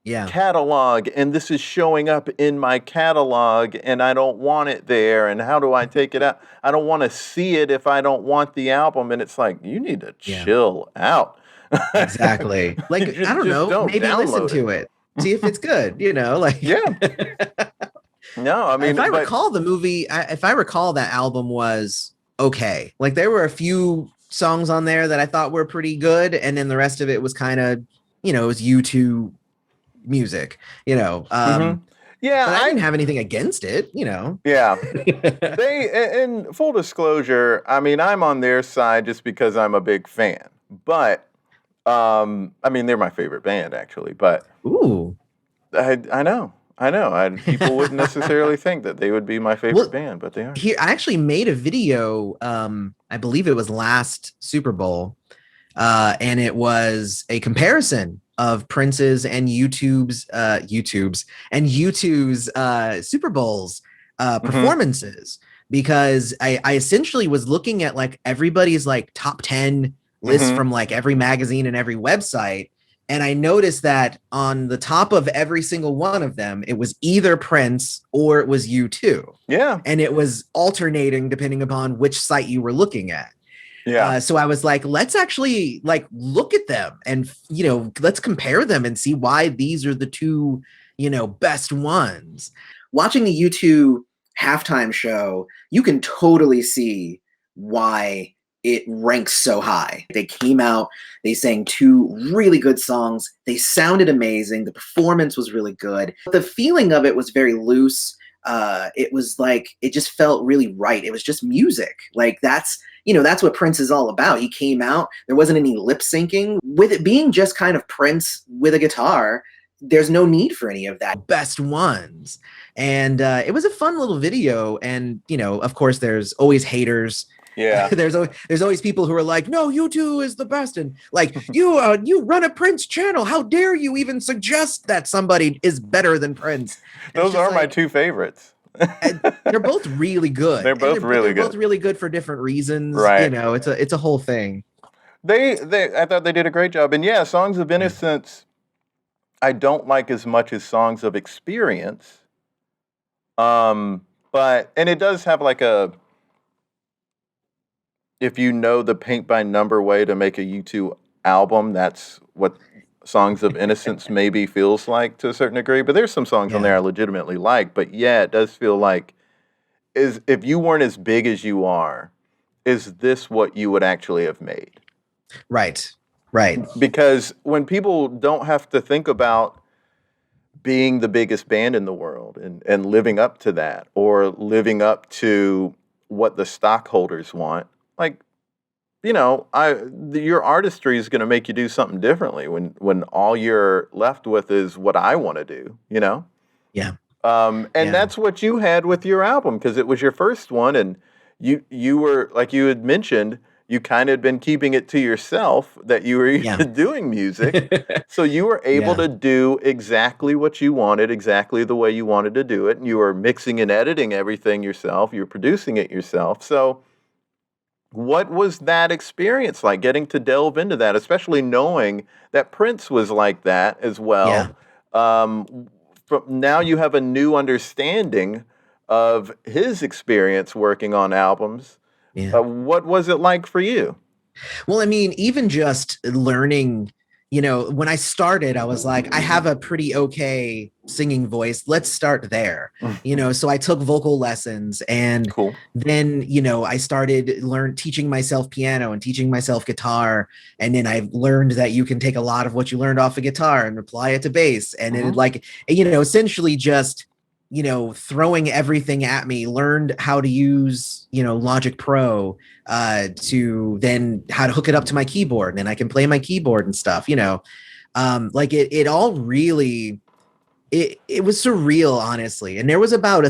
Catalog, and this is showing up in my catalog, and I don't want it there, and how do I take it out? I don't want to see it if I don't want the album, and it's like, you need to chill out. Exactly. Like, I don't know, maybe listen to it. See if it's good, you know, like. No, I mean, if I recall the movie, if I recall that album was okay. Like, there were a few songs on there that I thought were pretty good, and then the rest of it was kind of, you know, it was U2 music, you know. But I didn't have anything against it, you know. Yeah. In full disclosure, I mean, I'm on their side just because I'm a big fan. But I mean, they're my favorite band actually, but I know. People wouldn't necessarily think that they would be my favorite band, but they are. I actually made a video, I believe it was last Super Bowl, and it was a comparison of Prince's and U2's Super Bowls performances, because I essentially was looking at like everybody's like top 10 lists from like every magazine and every website, and I noticed that on the top of every single one of them, it was either Prince or it was U2. Yeah, and it was alternating depending upon which site you were looking at. Yeah. So I was like, let's actually like look at them and, you know, let's compare them and see why these are the two, you know, best ones. Watching the U2 halftime show, you can totally see why it ranks so high. They came out, they sang two really good songs. They sounded amazing. The performance was really good. The feeling of it was very loose. It was like, it just felt really right. It was just music. Like that's what Prince is all about. He came out, there wasn't any lip syncing. With it being just kind of Prince with a guitar, there's no need for any of that. Best ones. And it was a fun little video. And, you know, of course, there's always haters. Yeah. there's always people who are like, no, U2 is the best. And like, you run a Prince channel. How dare you even suggest that somebody is better than Prince? Those are my two favorites. They're both really good. They're both really good. Both really good for different reasons. Right. You know, it's a whole thing. I thought they did a great job. And yeah, Songs of Innocence, I don't like as much as Songs of Experience. But it does have like if you know the paint by number way to make a U2 album, that's what Songs of Innocence maybe feels like to a certain degree. But there's some songs on there I legitimately like. But yeah, it does feel like, is if you weren't as big as you are, is this what you would actually have made? Right. Right. Because when people don't have to think about being the biggest band in the world and living up to that, or living up to what the stockholders want, like, your artistry is going to make you do something differently when all you're left with is what I want to do, Yeah. And that's what you had with your album, because it was your first one, and you were, like you had mentioned, you kind of had been keeping it to yourself that you were doing music. So you were able to do exactly what you wanted, exactly the way you wanted to do it. And you were mixing and editing everything yourself. You were producing it yourself. So what was that experience like, getting to delve into that, especially knowing that Prince was like that as well? Now you have a new understanding of his experience working on albums. What was it like for you? Well, I mean, even just learning, when I started, I was like, I have a pretty okay singing voice. Let's start there. So I took vocal lessons, and then, I started teaching myself piano and teaching myself guitar. And then I learned that you can take a lot of what you learned off a guitar and apply it to bass. And it essentially just, throwing everything at me, learned how to use, Logic Pro, to then how to hook it up to my keyboard, and then I can play my keyboard and stuff, it all really, it was surreal, honestly. And there was about a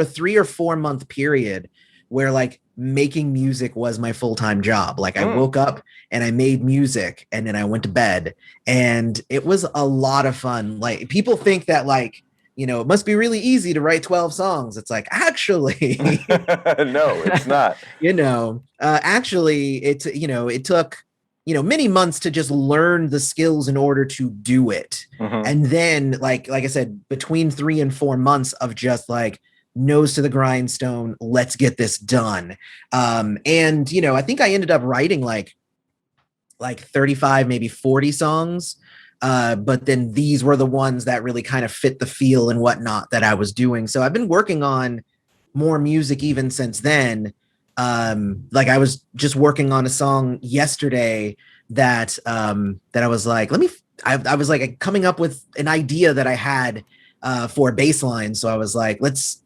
3 or 4 month period where like making music was my full-time job. Like I woke up and I made music, and then I went to bed, and it was a lot of fun. Like people think that like, it must be really easy to write 12 songs. It's like, actually, no, it's not. Actually, it took, many months to just learn the skills in order to do it. And then like I said, between 3 and 4 months of just like nose to the grindstone, let's get this done. And, I think I ended up writing like 35, maybe 40 songs. But then these were the ones that really kind of fit the feel and whatnot that I was doing. So I've been working on more music even since then. Like I was just working on a song yesterday that I was like, I was like coming up with an idea that I had for a bass line. So I was like, let's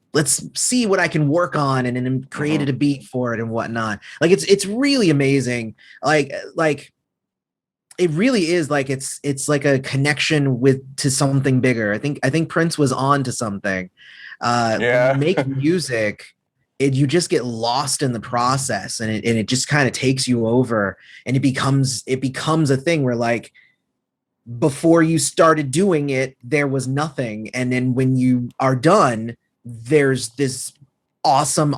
see what I can work on, and then created a beat for it and whatnot. Like it's really amazing. Like it really is like it's like a connection to something bigger. I think Prince was on to something. When you make music, you just get lost in the process, and it just kind of takes you over, and it becomes a thing where like before you started doing it, there was nothing, and then when you are done, there's this awesome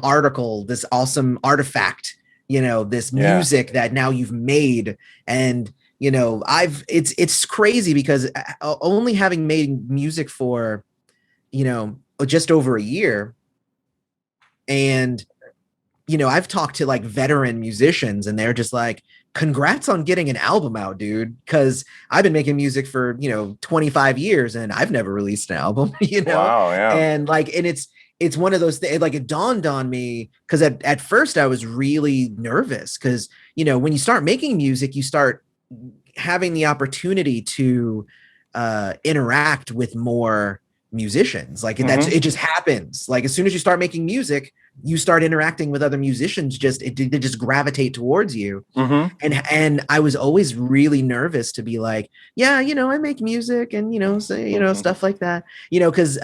this awesome artifact, this music that now you've made. And it's crazy because only having made music for, just over a year. And, I've talked to like veteran musicians, and they're just like, congrats on getting an album out, dude. Cause I've been making music for, 25 years and I've never released an album, Wow, yeah. And like, and it's one of those things, like it dawned on me, because at first I was really nervous because, when you start making music, you start having the opportunity to interact with more musicians. Like it just happens. Like as soon as you start making music, you start interacting with other musicians. They just gravitate towards you. And I was always really nervous to be like, yeah, I make music and stuff like that. Because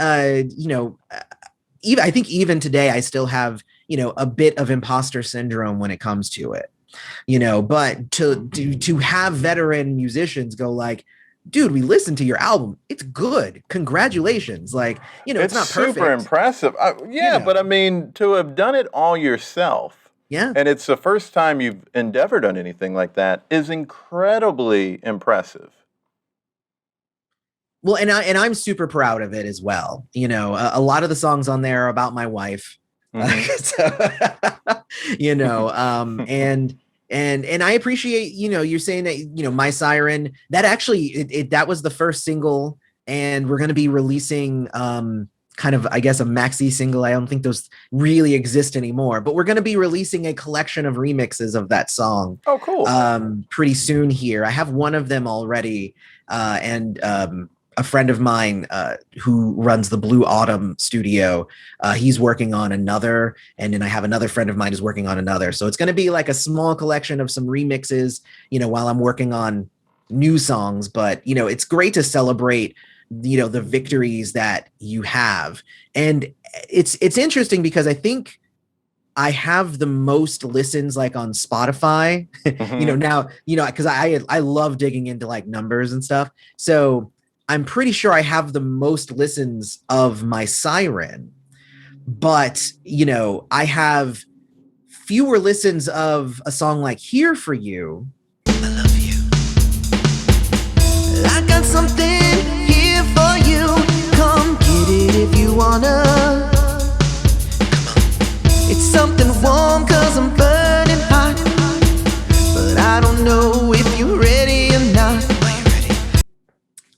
even I think even today I still have a bit of imposter syndrome when it comes to it. But to have veteran musicians go like, dude, we listened to your album, it's good, congratulations, like it's not perfect. Super impressive. But I mean, to have done it all yourself, and it's the first time you've endeavored on anything like that, is incredibly impressive. Well, and I'm super proud of it as well. A lot of the songs on there are about my wife. So, you know, and I appreciate, you know, you're saying that, you know, My Siren, that actually, that was the first single, and we're going to be releasing kind of, I guess, a maxi single. I don't think those really exist anymore, but we're going to be releasing a collection of remixes of that song. Oh, cool. Pretty soon here. I have one of them already, and a friend of mine who runs the Blue Autumn studio, he's working on another, and then I have another friend of mine who's working on another. So it's going to be like a small collection of some remixes, you know, while I'm working on new songs. But, you know, it's great to celebrate, you know, the victories that you have. And it's interesting because I think I have the most listens like on Spotify, you know, now, you know, because I love digging into like numbers and stuff. So I'm pretty sure I have the most listens of My Siren, but, you know, I have fewer listens of a song like Here For You. I love you. I got something here for you. Come get it if you wanna. It's something warm cause I'm burning hot, but I don't know if you're ready or not.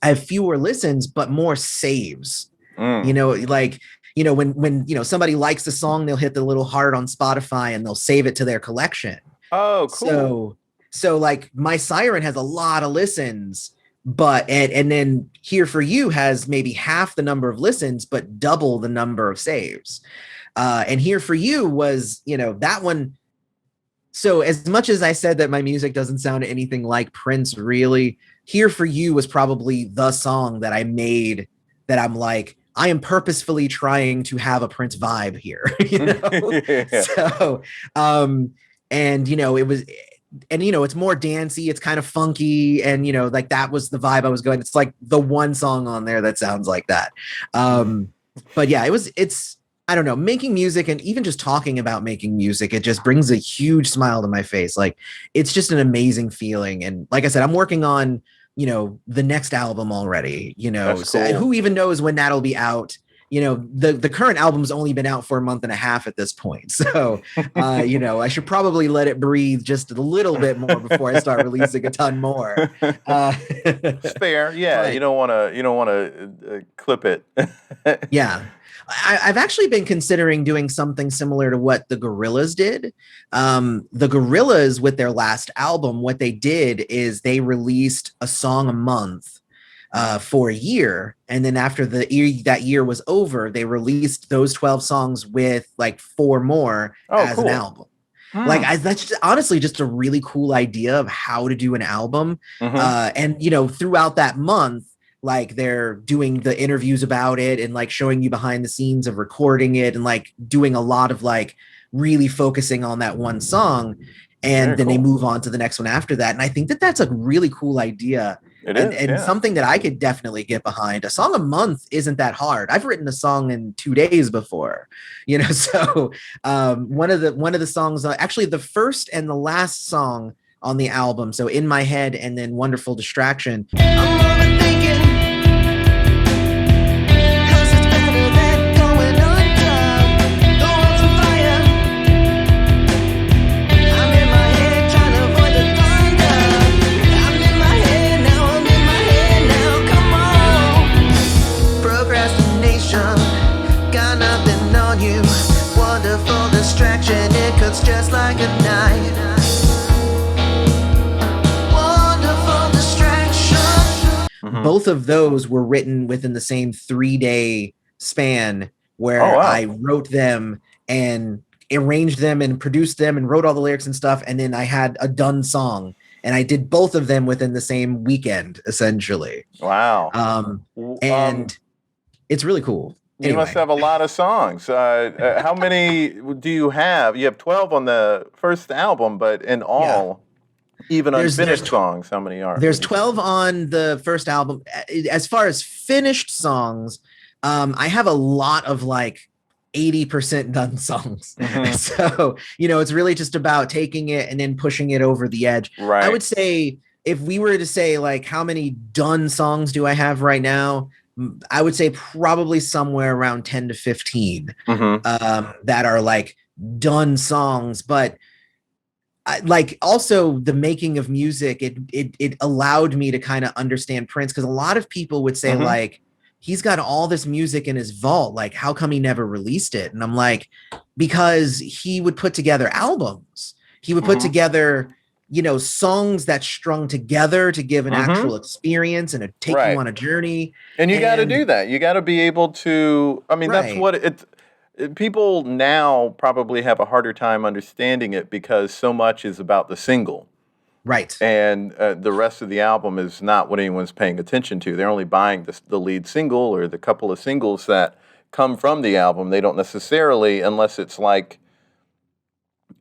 I have fewer listens, but more saves. You know, like, you know, when you know somebody likes the song, they'll hit the little heart on Spotify and they'll save it to their collection. Oh, cool. So like My Siren has a lot of listens, but and then Here For You has maybe half the number of listens, but double the number of saves. And Here For You was, you know, that one. So as much as I said that my music doesn't sound anything like Prince, really, Here For You was probably the song that I made that I'm like, I am purposefully trying to have a Prince vibe here, you know? Yeah. So, and, you know, it was, and, you know, it's more dancey, it's kind of funky, and, you know, like that was the vibe I was going. It's like the one song on there that sounds like that. But yeah, it's, I don't know, making music and even just talking about making music, it just brings a huge smile to my face. Like, it's just an amazing feeling. And like I said, I'm working on, you know, the next album already, you know, That's so cool. who even knows when that'll be out? You know, the current album's only been out for a month and a half at this point. So, you know, I should probably let it breathe just a little bit more before I start releasing a ton more. It's fair. Yeah. Right. You don't want to clip it. Yeah. I've actually been considering doing something similar to what the Gorillaz did. The Gorillaz, with their last album, what they did is they released a song a month for a year. And then after that year was over, they released those 12 songs with like 4 more as cool. an album. Like that's just, honestly just a really cool idea of how to do an album. And, you know, throughout that month, like they're doing the interviews about it and like showing you behind the scenes of recording it and like doing a lot of like really focusing on that one song. And Very then they cool. move on to the next one after that. And I think that that's a really cool idea. It and is, and yeah. something that I could definitely get behind. A song a month isn't that hard. I've written a song in 2 days before, you know. So one of the songs, actually the first and the last song on the album, so In My Head and then Wonderful Distraction. I'm overthinking, 'cause it's better than going under. Go on some fire. I'm in my head trying to avoid the thunder. I'm in my head now, I'm in my head now, come on. Procrastination, got nothing on you. Wonderful distraction, it cuts just like a knife. Both of those were written within the same 3-day span where I wrote them and arranged them and produced them and wrote all the lyrics and stuff. And then I had a done song and I did both of them within the same weekend, essentially. Wow. And it's really cool. You must have a lot of songs. How many do you have? You have 12 on the first album, but in all, even unfinished songs, how many are? There's 12 on the first album. As far as finished songs, I have a lot of like 80% done songs. So, you know, it's really just about taking it and then pushing it over the edge. Right. I would say if we were to say like how many done songs do I have right now, I would say probably somewhere around 10 to 15 that are like done songs, but like also the making of music, it allowed me to kind of understand Prince, because a lot of people would say like, he's got all this music in his vault, like how come he never released it? And I'm like, because he would put together albums. He would put together, you know, songs that strung together to give an actual experience and take you on a journey. And you got to do that. You got to be able to, I mean, that's what people now probably have a harder time understanding it, because so much is about the single. Right. And the rest of the album is not what anyone's paying attention to. They're only buying the lead single or the couple of singles that come from the album. They don't necessarily, unless it's like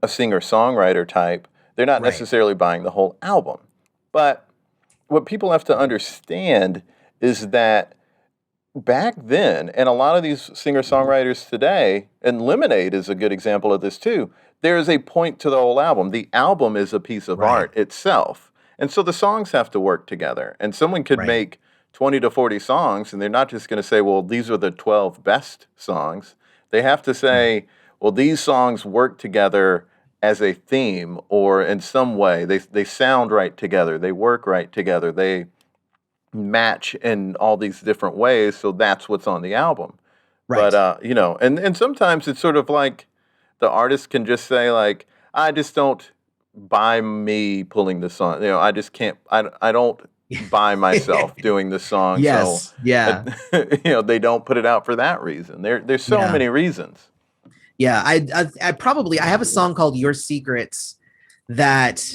a singer-songwriter type, they're not necessarily buying the whole album. But what people have to understand is that back then, and a lot of these singer-songwriters today, and Lemonade is a good example of this too, there is a point to the whole album. The album is a piece of art itself. And so the songs have to work together. And someone could make 20 to 40 songs, and they're not just going to say, well, these are the 12 best songs. They have to say, well, these songs work together as a theme, or in some way. They sound right together. They work right together. They match in all these different ways, so that's what's on the album. But, you know, and sometimes it's sort of like the artist can just say, like, I just don't buy me pulling the song. You know, I just can't, I don't buy myself doing the song. Yes, so, you know, they don't put it out for that reason. There's so many reasons. Yeah, I have a song called Your Secrets that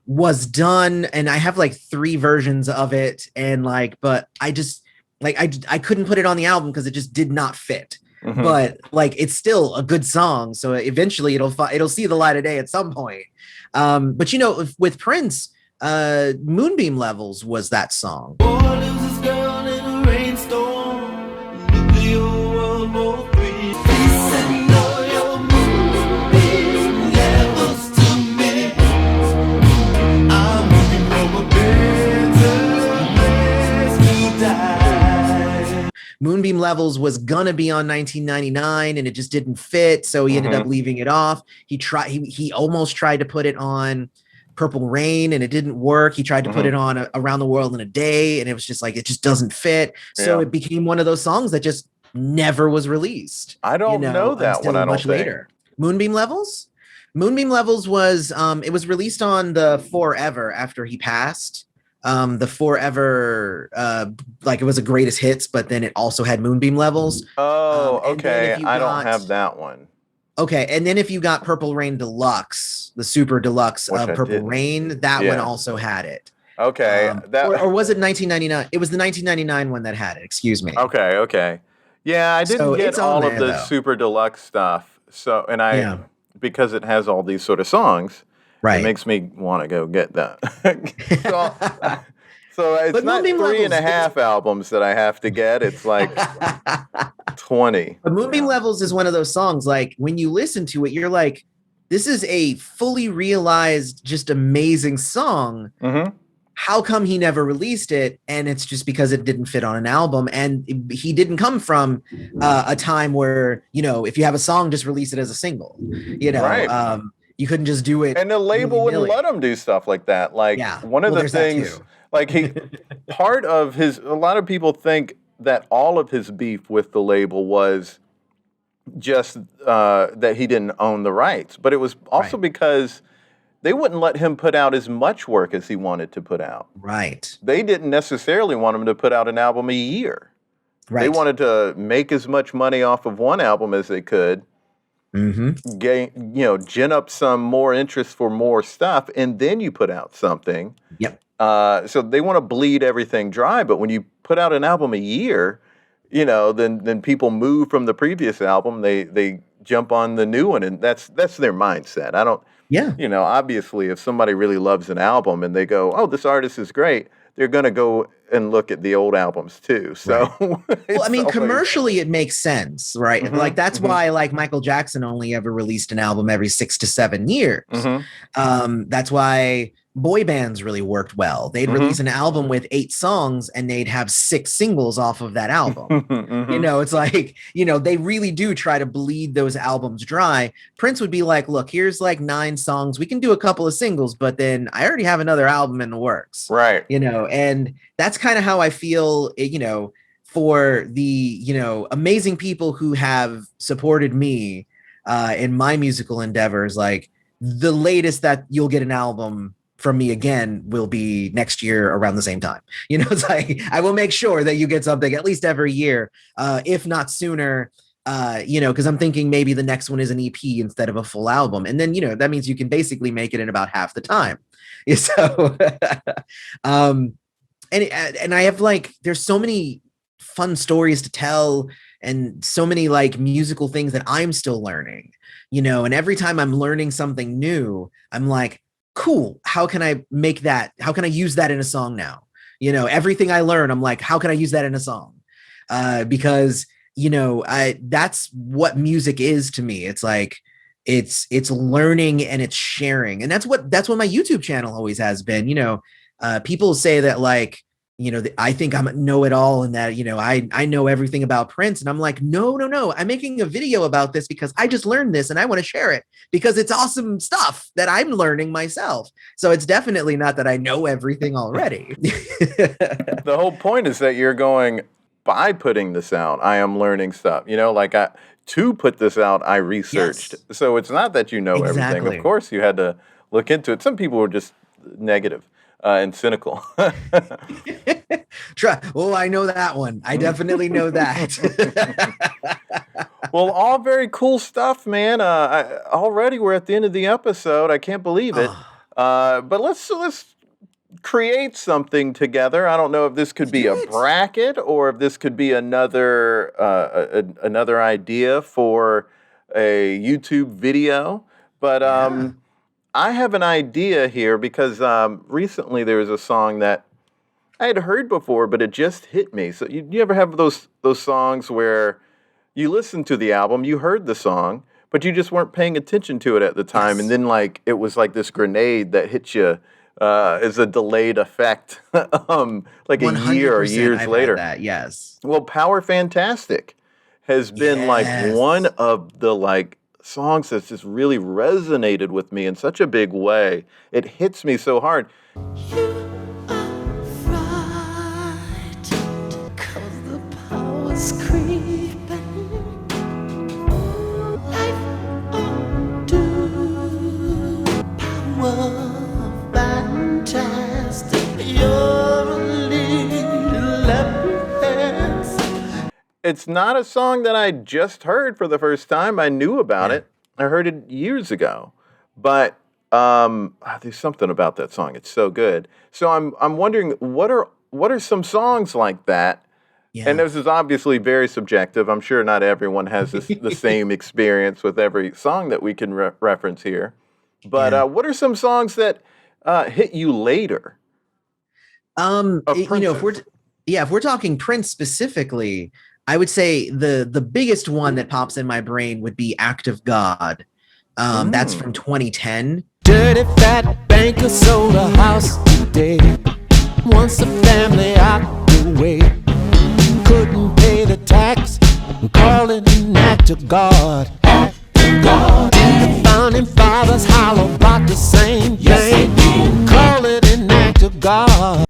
was done, and I have like 3 versions of it, and like, but I just like I couldn't put it on the album because it just did not fit. But like, it's still a good song, so eventually it'll see the light of day at some point. But you know, with Prince, Moonbeam Levels was that song. Moonbeam Levels was gonna be on 1999 and it just didn't fit, so he ended up leaving it off. He almost tried to put it on Purple Rain and it didn't work. He tried to put it on Around the World in a Day, and it was just like, it just doesn't fit. So it became one of those songs that just never was released. I don't know that one. I don't think. Later. Moonbeam Levels was it was released on the Forever after he passed. The Forever, like, it was a greatest hits, but then it also had Moonbeam Levels. Oh, okay. I don't have that one. Okay, and then if you got Purple Rain Deluxe, the super deluxe of Purple Rain, that one also had it. Okay. Or was it 1999? It was the 1999 one that had it, excuse me. Okay. Yeah, I didn't get all of the super deluxe stuff. So, and because it has all these sort of songs, it makes me want to go get that. so it's but not Moonbeam 3.5 albums that I have to get. It's like 20. But Moonbeam Levels is one of those songs, like, when you listen to it, you're like, this is a fully realized, just amazing song. How come he never released it? And it's just because it didn't fit on an album. And he didn't come from a time where, you know, if you have a song, just release it as a single, you know. You couldn't just do it. And the label wouldn't let him do stuff like that. Like, one of the things, like, part of a lot of people think that all of his beef with the label was just that he didn't own the rights. But it was also because they wouldn't let him put out as much work as he wanted to put out. They didn't necessarily want him to put out an album a year. They wanted to make as much money off of one album as they could. Gin up some more interest for more stuff, and then you put out something. So they want to bleed everything dry, but when you put out an album a year, you know, then people move from the previous album, they jump on the new one, and that's their mindset. I don't, you know, obviously if somebody really loves an album and they go, oh, this artist is great, they're going to go and look at the old albums too. So, well, I mean, commercially it makes sense, right? Like, that's why, like, Michael Jackson only ever released an album every 6 to 7 years. That's why boy bands really worked well. They'd release an album with 8 songs and they'd have 6 singles off of that album. It's like, they really do try to bleed those albums dry. Prince would be like, look, here's like 9 songs. We can do a couple of singles, but then I already have another album in the works. Right. And that's kind of how I feel, for the, amazing people who have supported me in my musical endeavors. Like, the latest that you'll get an album from me again will be next year around the same time. It's like, I will make sure that you get something at least every year, if not sooner, because I'm thinking maybe the next one is an EP instead of a full album. And then, that means you can basically make it in about half the time. So, and I have like, there's so many fun stories to tell and so many like musical things that I'm still learning, and every time I'm learning something new, I'm like, cool, how can I make that? How can I use that in a song now? Everything I learn, I'm like, how can I use that in a song? Because, that's what music is to me. It's like, it's learning and it's sharing. And that's what my YouTube channel always has been. People say that like, I think I'm a know-it-all and that, I know everything about Prince. And I'm like, no. I'm making a video about this because I just learned this and I want to share it because it's awesome stuff that I'm learning myself. So it's definitely not that I know everything already. The whole point is that you're going, by putting this out, I am learning stuff. To put this out, I researched. Yes. So it's not that you know everything. Of course, you had to look into it. Some people were just negative. And cynical. Well, I know that one. I definitely know that. Well, all very cool stuff, man. Already we're at the end of the episode. I can't believe it. But let's create something together. I don't know if this could be a bracket or if this could be another idea for a YouTube video. But I have an idea here because recently there was a song that I had heard before, but it just hit me. So you ever have those songs where you listened to the album, you heard the song, but you just weren't paying attention to it at the time, yes. And then like it was like this grenade that hit you as a delayed effect, like a year or years later. That, yes. Well, Power Fantastic has been like one of the like songs that's just really resonated with me in such a big way. It hits me so hard. You are frightened 'cause the power's creeping. Life undo. Power fantastic. You're a little left. It's not a song that I just heard for the first time. I knew about it. I heard it years ago. But there's something about that song. It's so good. So I'm wondering, what are some songs like that? Yeah. And this is obviously very subjective. I'm sure not everyone has the same experience with every song that we can reference here. But what are some songs that hit you later? If we're talking Prince specifically, I would say the biggest one that pops in my brain would be Act of God. That's from 2010. Dirty fat banker sold a house today. Once the family out the way. Couldn't pay the tax. Call it an act of God. Act of God. The founding fathers hollow about the same thing. Call it an act of God.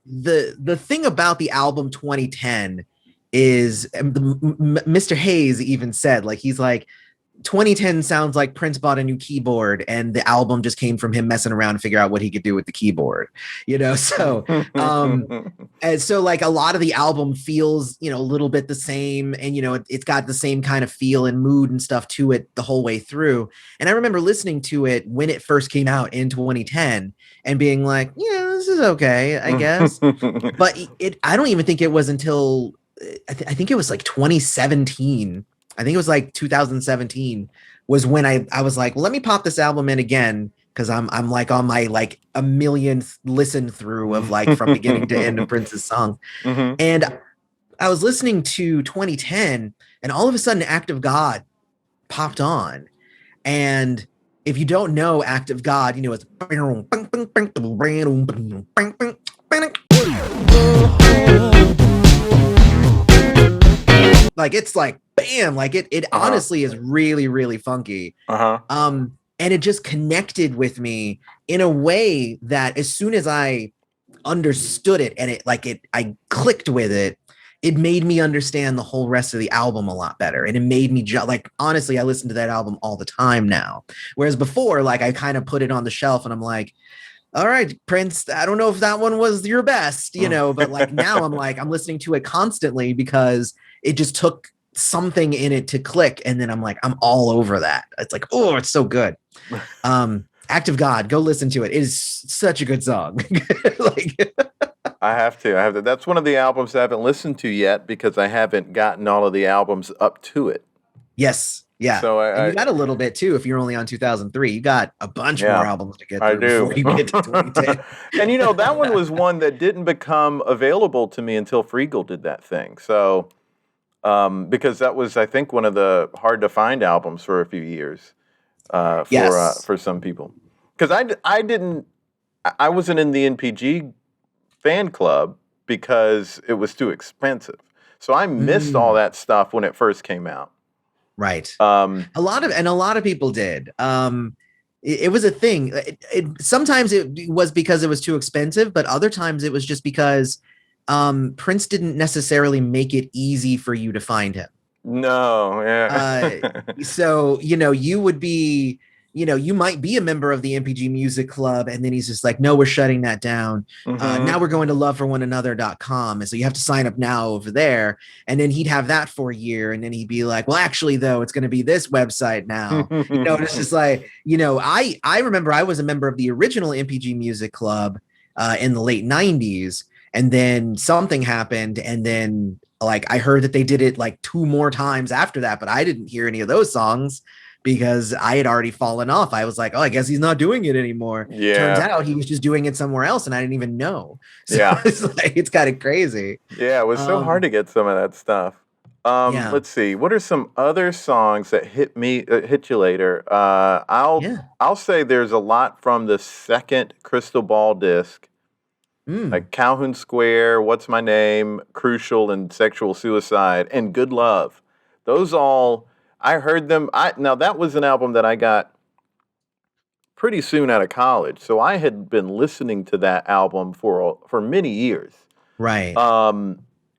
The thing about the album 2010 is Mr. Hayes even said, like, he's like, 2010 sounds like Prince bought a new keyboard and the album just came from him messing around to figure out what he could do with the keyboard, so and so like a lot of the album feels a little bit the same, and it's got the same kind of feel and mood and stuff to it the whole way through. And I remember listening to it when it first came out in 2010 and being like, this is okay, I guess. But I don't even think it was until I think it was like 2017. I think it was like 2017 was when I was like, well, let me pop this album in again, because I'm like on my like a millionth listen through of like from beginning to end of Prince's song. And I was listening to 2010 and all of a sudden Act of God popped on. And if you don't know Act of God, it's Like it's like bam, like it honestly is really, really funky. And it just connected with me in a way that as soon as I understood it and I clicked with it, it made me understand the whole rest of the album a lot better. And it made me like, honestly, I listen to that album all the time now. Whereas before, like I kind of put it on the shelf and I'm like, all right, Prince, I don't know if that one was your best, but like now I'm listening to it constantly because it just took something in it to click. And then I'm like, I'm all over that. It's like, oh, it's so good. Act of God, go listen to it. It is such a good song. Like I have to. That's one of the albums I haven't listened to yet because I haven't gotten all of the albums up to it. Yes. Yeah. So you got a little bit too. If you're only on 2003, you got a bunch more albums to get through before you get to 2010. And that one was one that didn't become available to me until Freegal did that thing. So because that was, I think, one of the hard to find albums for a few years for some people. Because I wasn't in the NPG fan club because it was too expensive. So I missed all that stuff when it first came out. Right. A lot of people did. It was a thing. Sometimes it was because it was too expensive, but other times it was just because Prince didn't necessarily make it easy for you to find him. No, yeah. So, you would be, you might be a member of the MPG Music Club, and then he's just like, no, we're shutting that down. Now we're going to loveforonanother.com. And so you have to sign up now over there. And then he'd have that for a year. And then he'd be like, well, actually, though, it's going to be this website now. It's just like, I remember I was a member of the original MPG Music Club in the late 90s. And then something happened. And then like I heard that they did it like 2 more times after that, but I didn't hear any of those songs because I had already fallen off. I was like, oh, I guess he's not doing it anymore. Yeah. Turns out he was just doing it somewhere else and I didn't even know. So it's kind of crazy. Yeah, it was so hard to get some of that stuff. Let's see. What are some other songs that hit you later? I'll say there's a lot from the second Crystal Ball disc. Like Calhoun Square, What's My Name, Crucial, and Sexual Suicide, and Good Love. Those all, I heard them. Now, that was an album that I got pretty soon out of college. So I had been listening to that album for many years. Right.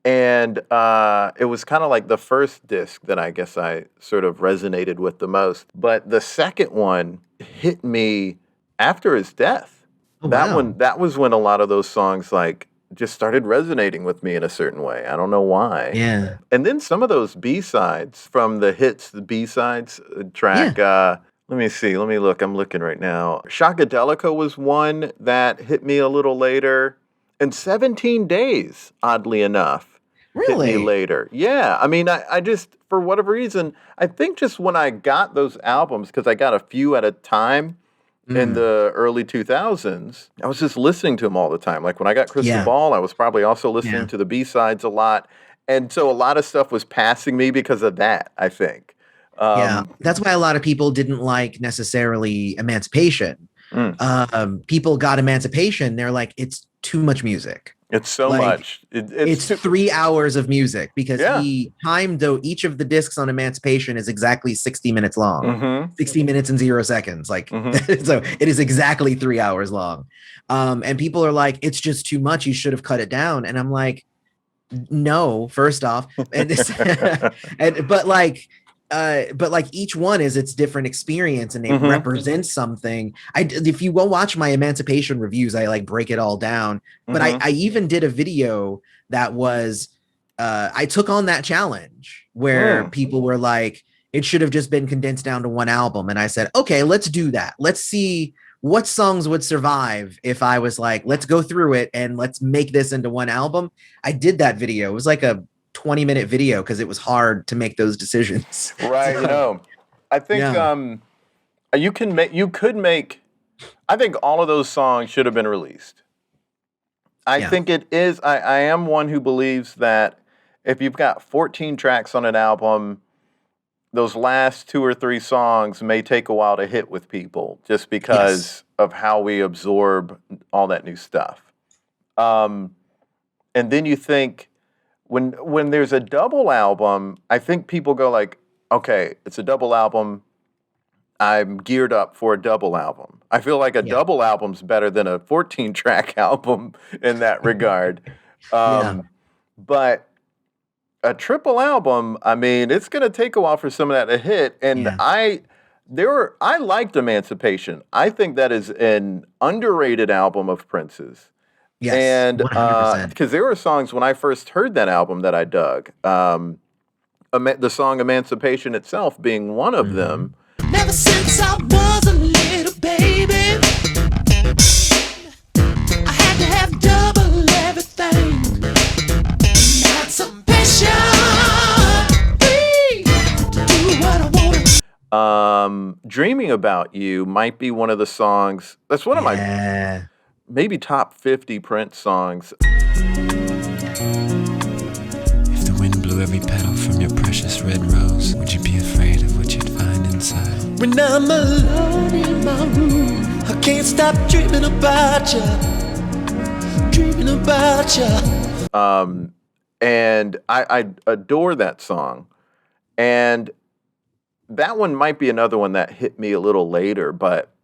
And it was kind of like the first disc that I guess I sort of resonated with the most. But the second one hit me after his death. That was when a lot of those songs like just started resonating with me in a certain way. I don't know why. Yeah. And then some of those B-sides from the hits, the B-sides track. Let me see. Let me look. I'm looking right now. Shockadelica was one that hit me a little later. And 17 Days, oddly enough, hit me later. Yeah. I mean, I just, for whatever reason, I think just when I got those albums, because I got a few at a time, in the early 2000s, I was just listening to them all the time. Like when I got Crystal Ball, I was probably also listening to the B-sides a lot. And so a lot of stuff was passing me because of that, I think. That's why a lot of people didn't like necessarily Emancipation. People got Emancipation. They're like, it's too much music. It's so much. It's 3 hours of music because he timed though each of the discs on Emancipation is exactly 60 minutes long, 60 minutes and 0 seconds. Like, so it is exactly 3 hours long. And people are like, it's just too much. You should have cut it down. And I'm like, no, first off, but like each one is its different experience and they represent something. If you go watch my Emancipation reviews, I like break it all down. But I even did a video that was, I took on that challenge where people were like, it should have just been condensed down to one album. And I said, okay, let's do that. Let's see what songs would survive if I was like, let's go through it and let's make this into one album. I did that video. It was like a 20-minute video because it was hard to make those decisions. Right. I think you could make I think all of those songs should have been released. I think it is I am one who believes that if you've got 14 tracks on an album, those last 2 or 3 songs may take a while to hit with people just because of how we absorb all that new stuff. And then you think when there's a double album, I think people go like, okay, it's a double album. I'm geared up for a double album. I feel like a double album's better than a 14-track album in that regard. But a triple album, I mean, it's going to take a while for some of that to hit. And I liked Emancipation. I think that is an underrated album of Prince's. Yes, and 100%. Because there were songs when I first heard that album that I dug. The song Emancipation itself being one of them. Never since I was a little baby, I had to have double everything. Emancipation, free to do what I want. Dreaming About You might be one of the songs. That's one of my maybe top 50 Prince songs. If the wind blew every petal from your precious red rose, would you be afraid of what you'd find inside? When I'm alone in my room, I can't stop dreaming about you. Dreaming about you. And I adore that song. And that one might be another one that hit me a little later, but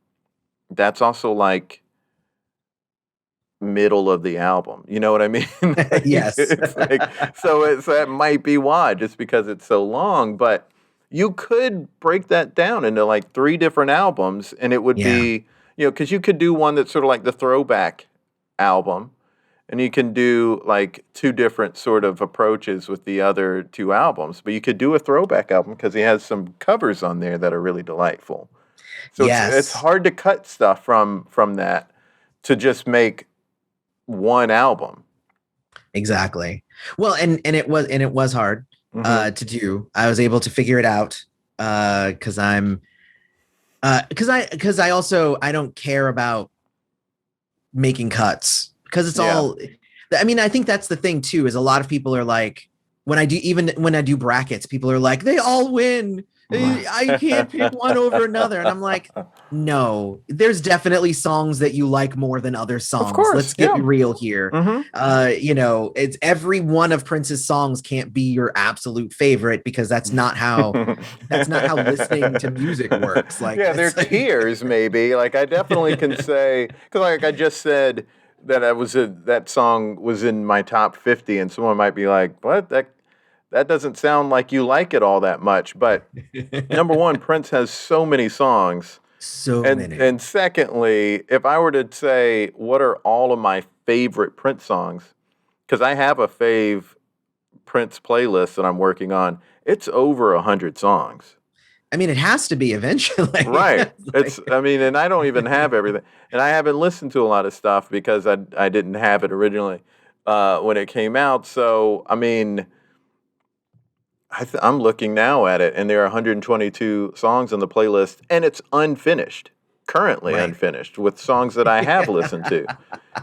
that's also like middle of the album. You know what I mean? Yes. It's like, so that might be why, just because it's so long. But you could break that down into like 3 different albums, and it would be, because you could do one that's sort of like the throwback album, and you can do like 2 different sort of approaches with the other 2 albums. But you could do a throwback album because he has some covers on there that are really delightful. So it's hard to cut stuff from that to just make one album. Exactly. Well, and it was hard to do. I was able to figure it out because I don't care about making cuts because it's all. I mean, I think that's the thing too. Is a lot of people are like, when I do brackets, people are like, they all win. I can't pick one over another. And I'm like, no, there's definitely songs that you like more than other songs. Of course, let's get real here. It's every one of Prince's songs can't be your absolute favorite because that's not how listening to music works. Like, they're tiers maybe. Like I definitely can say, because like I just said that that song was in my top 50, and someone might be like, what? That doesn't sound like you like it all that much. But number one, Prince has so many songs. Many. And secondly, if I were to say, what are all of my favorite Prince songs? Because I have a fave Prince playlist that I'm working on. It's over 100 songs. I mean, it has to be eventually. Right. And I don't even have everything. And I haven't listened to a lot of stuff because I didn't have it originally when it came out. So, I mean, I'm looking now at it, and there are 122 songs on the playlist, and it's unfinished, currently unfinished, with songs that I have listened to.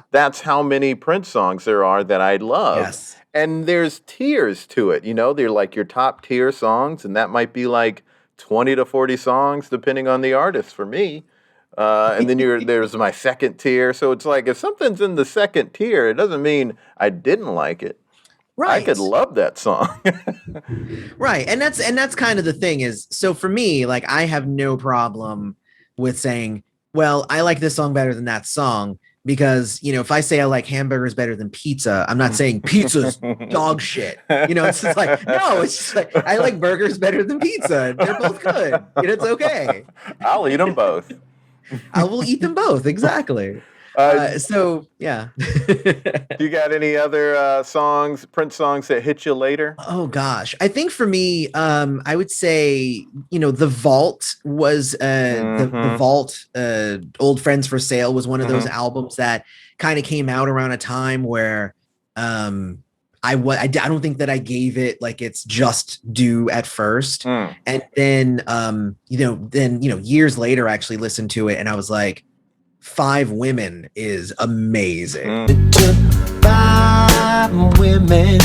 That's how many Prince songs there are that I love. Yes. And there's tiers to it, they're like your top tier songs, and that might be like 20 to 40 songs, depending on the artist for me. And then there's my second tier. So it's like, if something's in the second tier, it doesn't mean I didn't like it. Right. I could love that song. Right. And that's kind of the thing is, so for me, like, I have no problem with saying, well, I like this song better than that song because, if I say I like hamburgers better than pizza, I'm not saying pizza's dog shit. It's just like, no, it's just like, I like burgers better than pizza. They're both good. It's okay. I'll eat them both. I will eat them both. Exactly. So yeah. Do you got any other Prince songs that hit you later? Oh gosh, I think for me, I would say The Vault was the Vault. Old Friends for Sale was one of those albums that kind of came out around a time where I don't think that I gave it like its just due at first, and then years later I actually listened to it and I was like, 5 Women is amazing. It took 5 women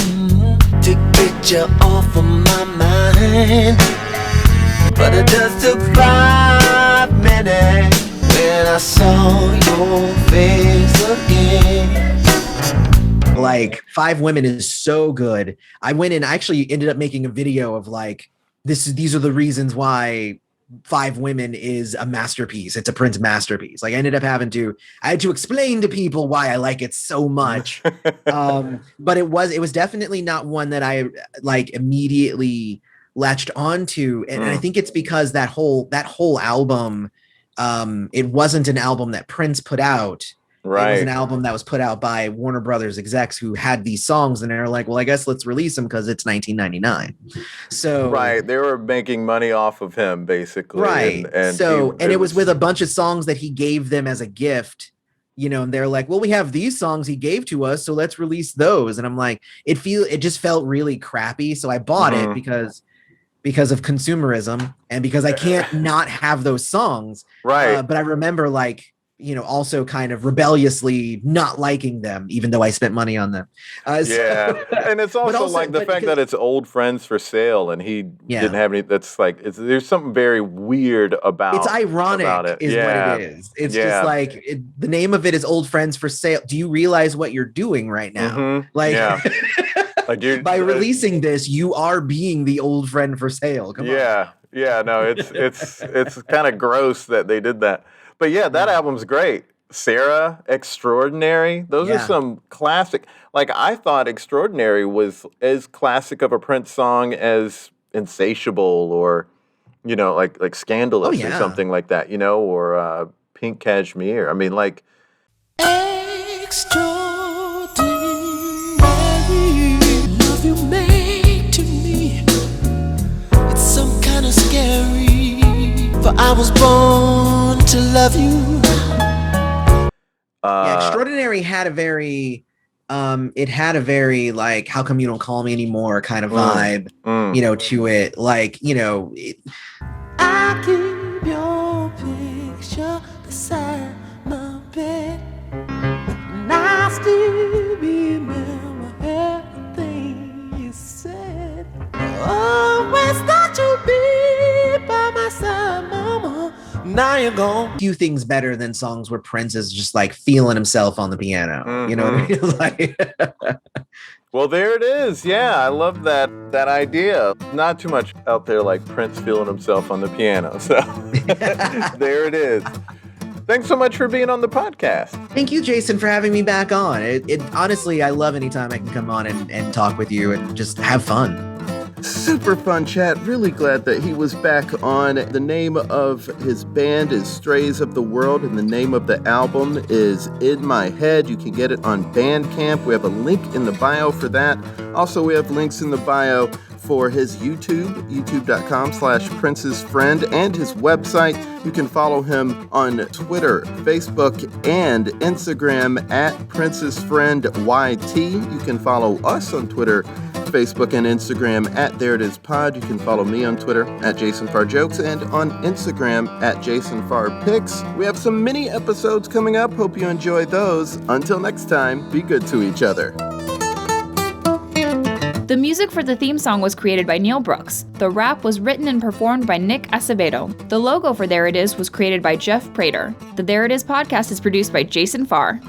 to get you off of my mind, but it just took 5 minutes when I saw your face again. Like 5 Women is so good. I went and actually ended up making a video of like these are the reasons why 5 Women is a masterpiece. It's a Prince masterpiece. Like I had to explain to people why I like it so much. But it was definitely not one that I like immediately latched onto. And I think it's because that whole album, it wasn't an album that Prince put out. Right. It was an album that was put out by Warner Brothers execs who had these songs, and they're like, well, I guess let's release them because it's 1999. So right, they were making money off of him basically. Right. And it was with a bunch of songs that he gave them as a gift, you know, and they're like, well, we have these songs he gave to us, so let's release those. And I'm like, it just felt really crappy. So I bought it because of consumerism and because I can't not have those songs. Right. But I remember like, you know, also kind of rebelliously not liking them, even though I spent money on them. Yeah, and it's also like the fact that it's old friends for sale, and he didn't have any. That's like there's something very weird about. It's ironic, about it. Is what it is. It's just like the name of it is Old Friends for Sale. Do you realize what you're doing right now? Like, like you're, by releasing this, you are being the old friend for sale. Come on. Yeah. No, it's kind of gross that they did that. But yeah, that album's great. Sarah, Extraordinary. Those are some classic. Like I thought Extraordinary was as classic of a Prince song as Insatiable or, you know, like Scandalous or something like that, you know, or Pink Cashmere. I mean, like. Extraordinary love you make to me. It's some kind of scary. For I was born to love you. Extraordinary had a very like, how come you don't call me anymore kind of vibe, you know, to it. Like, you know, I keep your picture beside my bed, and I still remember everything you said. Always thought you'd be by my side, mama. Now you're gone. Few things better than songs where Prince is just like feeling himself on the piano. You know what I mean? Like, well, there it is. Yeah, I love that idea. Not too much out there like Prince feeling himself on the piano. So there it is. Thanks so much for being on the podcast. Thank you, Jason, for having me back on. It honestly, I love anytime I can come on and talk with you and just have fun. Super fun chat. Really glad that he was back on. The name of his band is Strays of the World, and the name of the album is In My Head. You can get it on Bandcamp. We have a link in the bio for that. Also, we have links in the bio for his YouTube, youtube.com/Prince's Friend, and his website. You can follow him on Twitter, Facebook, and Instagram at Prince's Friend YT. You can follow us on Twitter, Facebook, and Instagram at There It Is Pod. You can follow me on Twitter at Jason Farr Jokes and on Instagram at Jason Farr Pics. We have some mini episodes coming up. Hope you enjoy those. Until next time, be good to each other. The music for the theme song was created by Neil Brooks. The rap was written and performed by Nick Acevedo. The logo for There It Is was created by Jeff Prater. The There It Is podcast is produced by Jason Farr.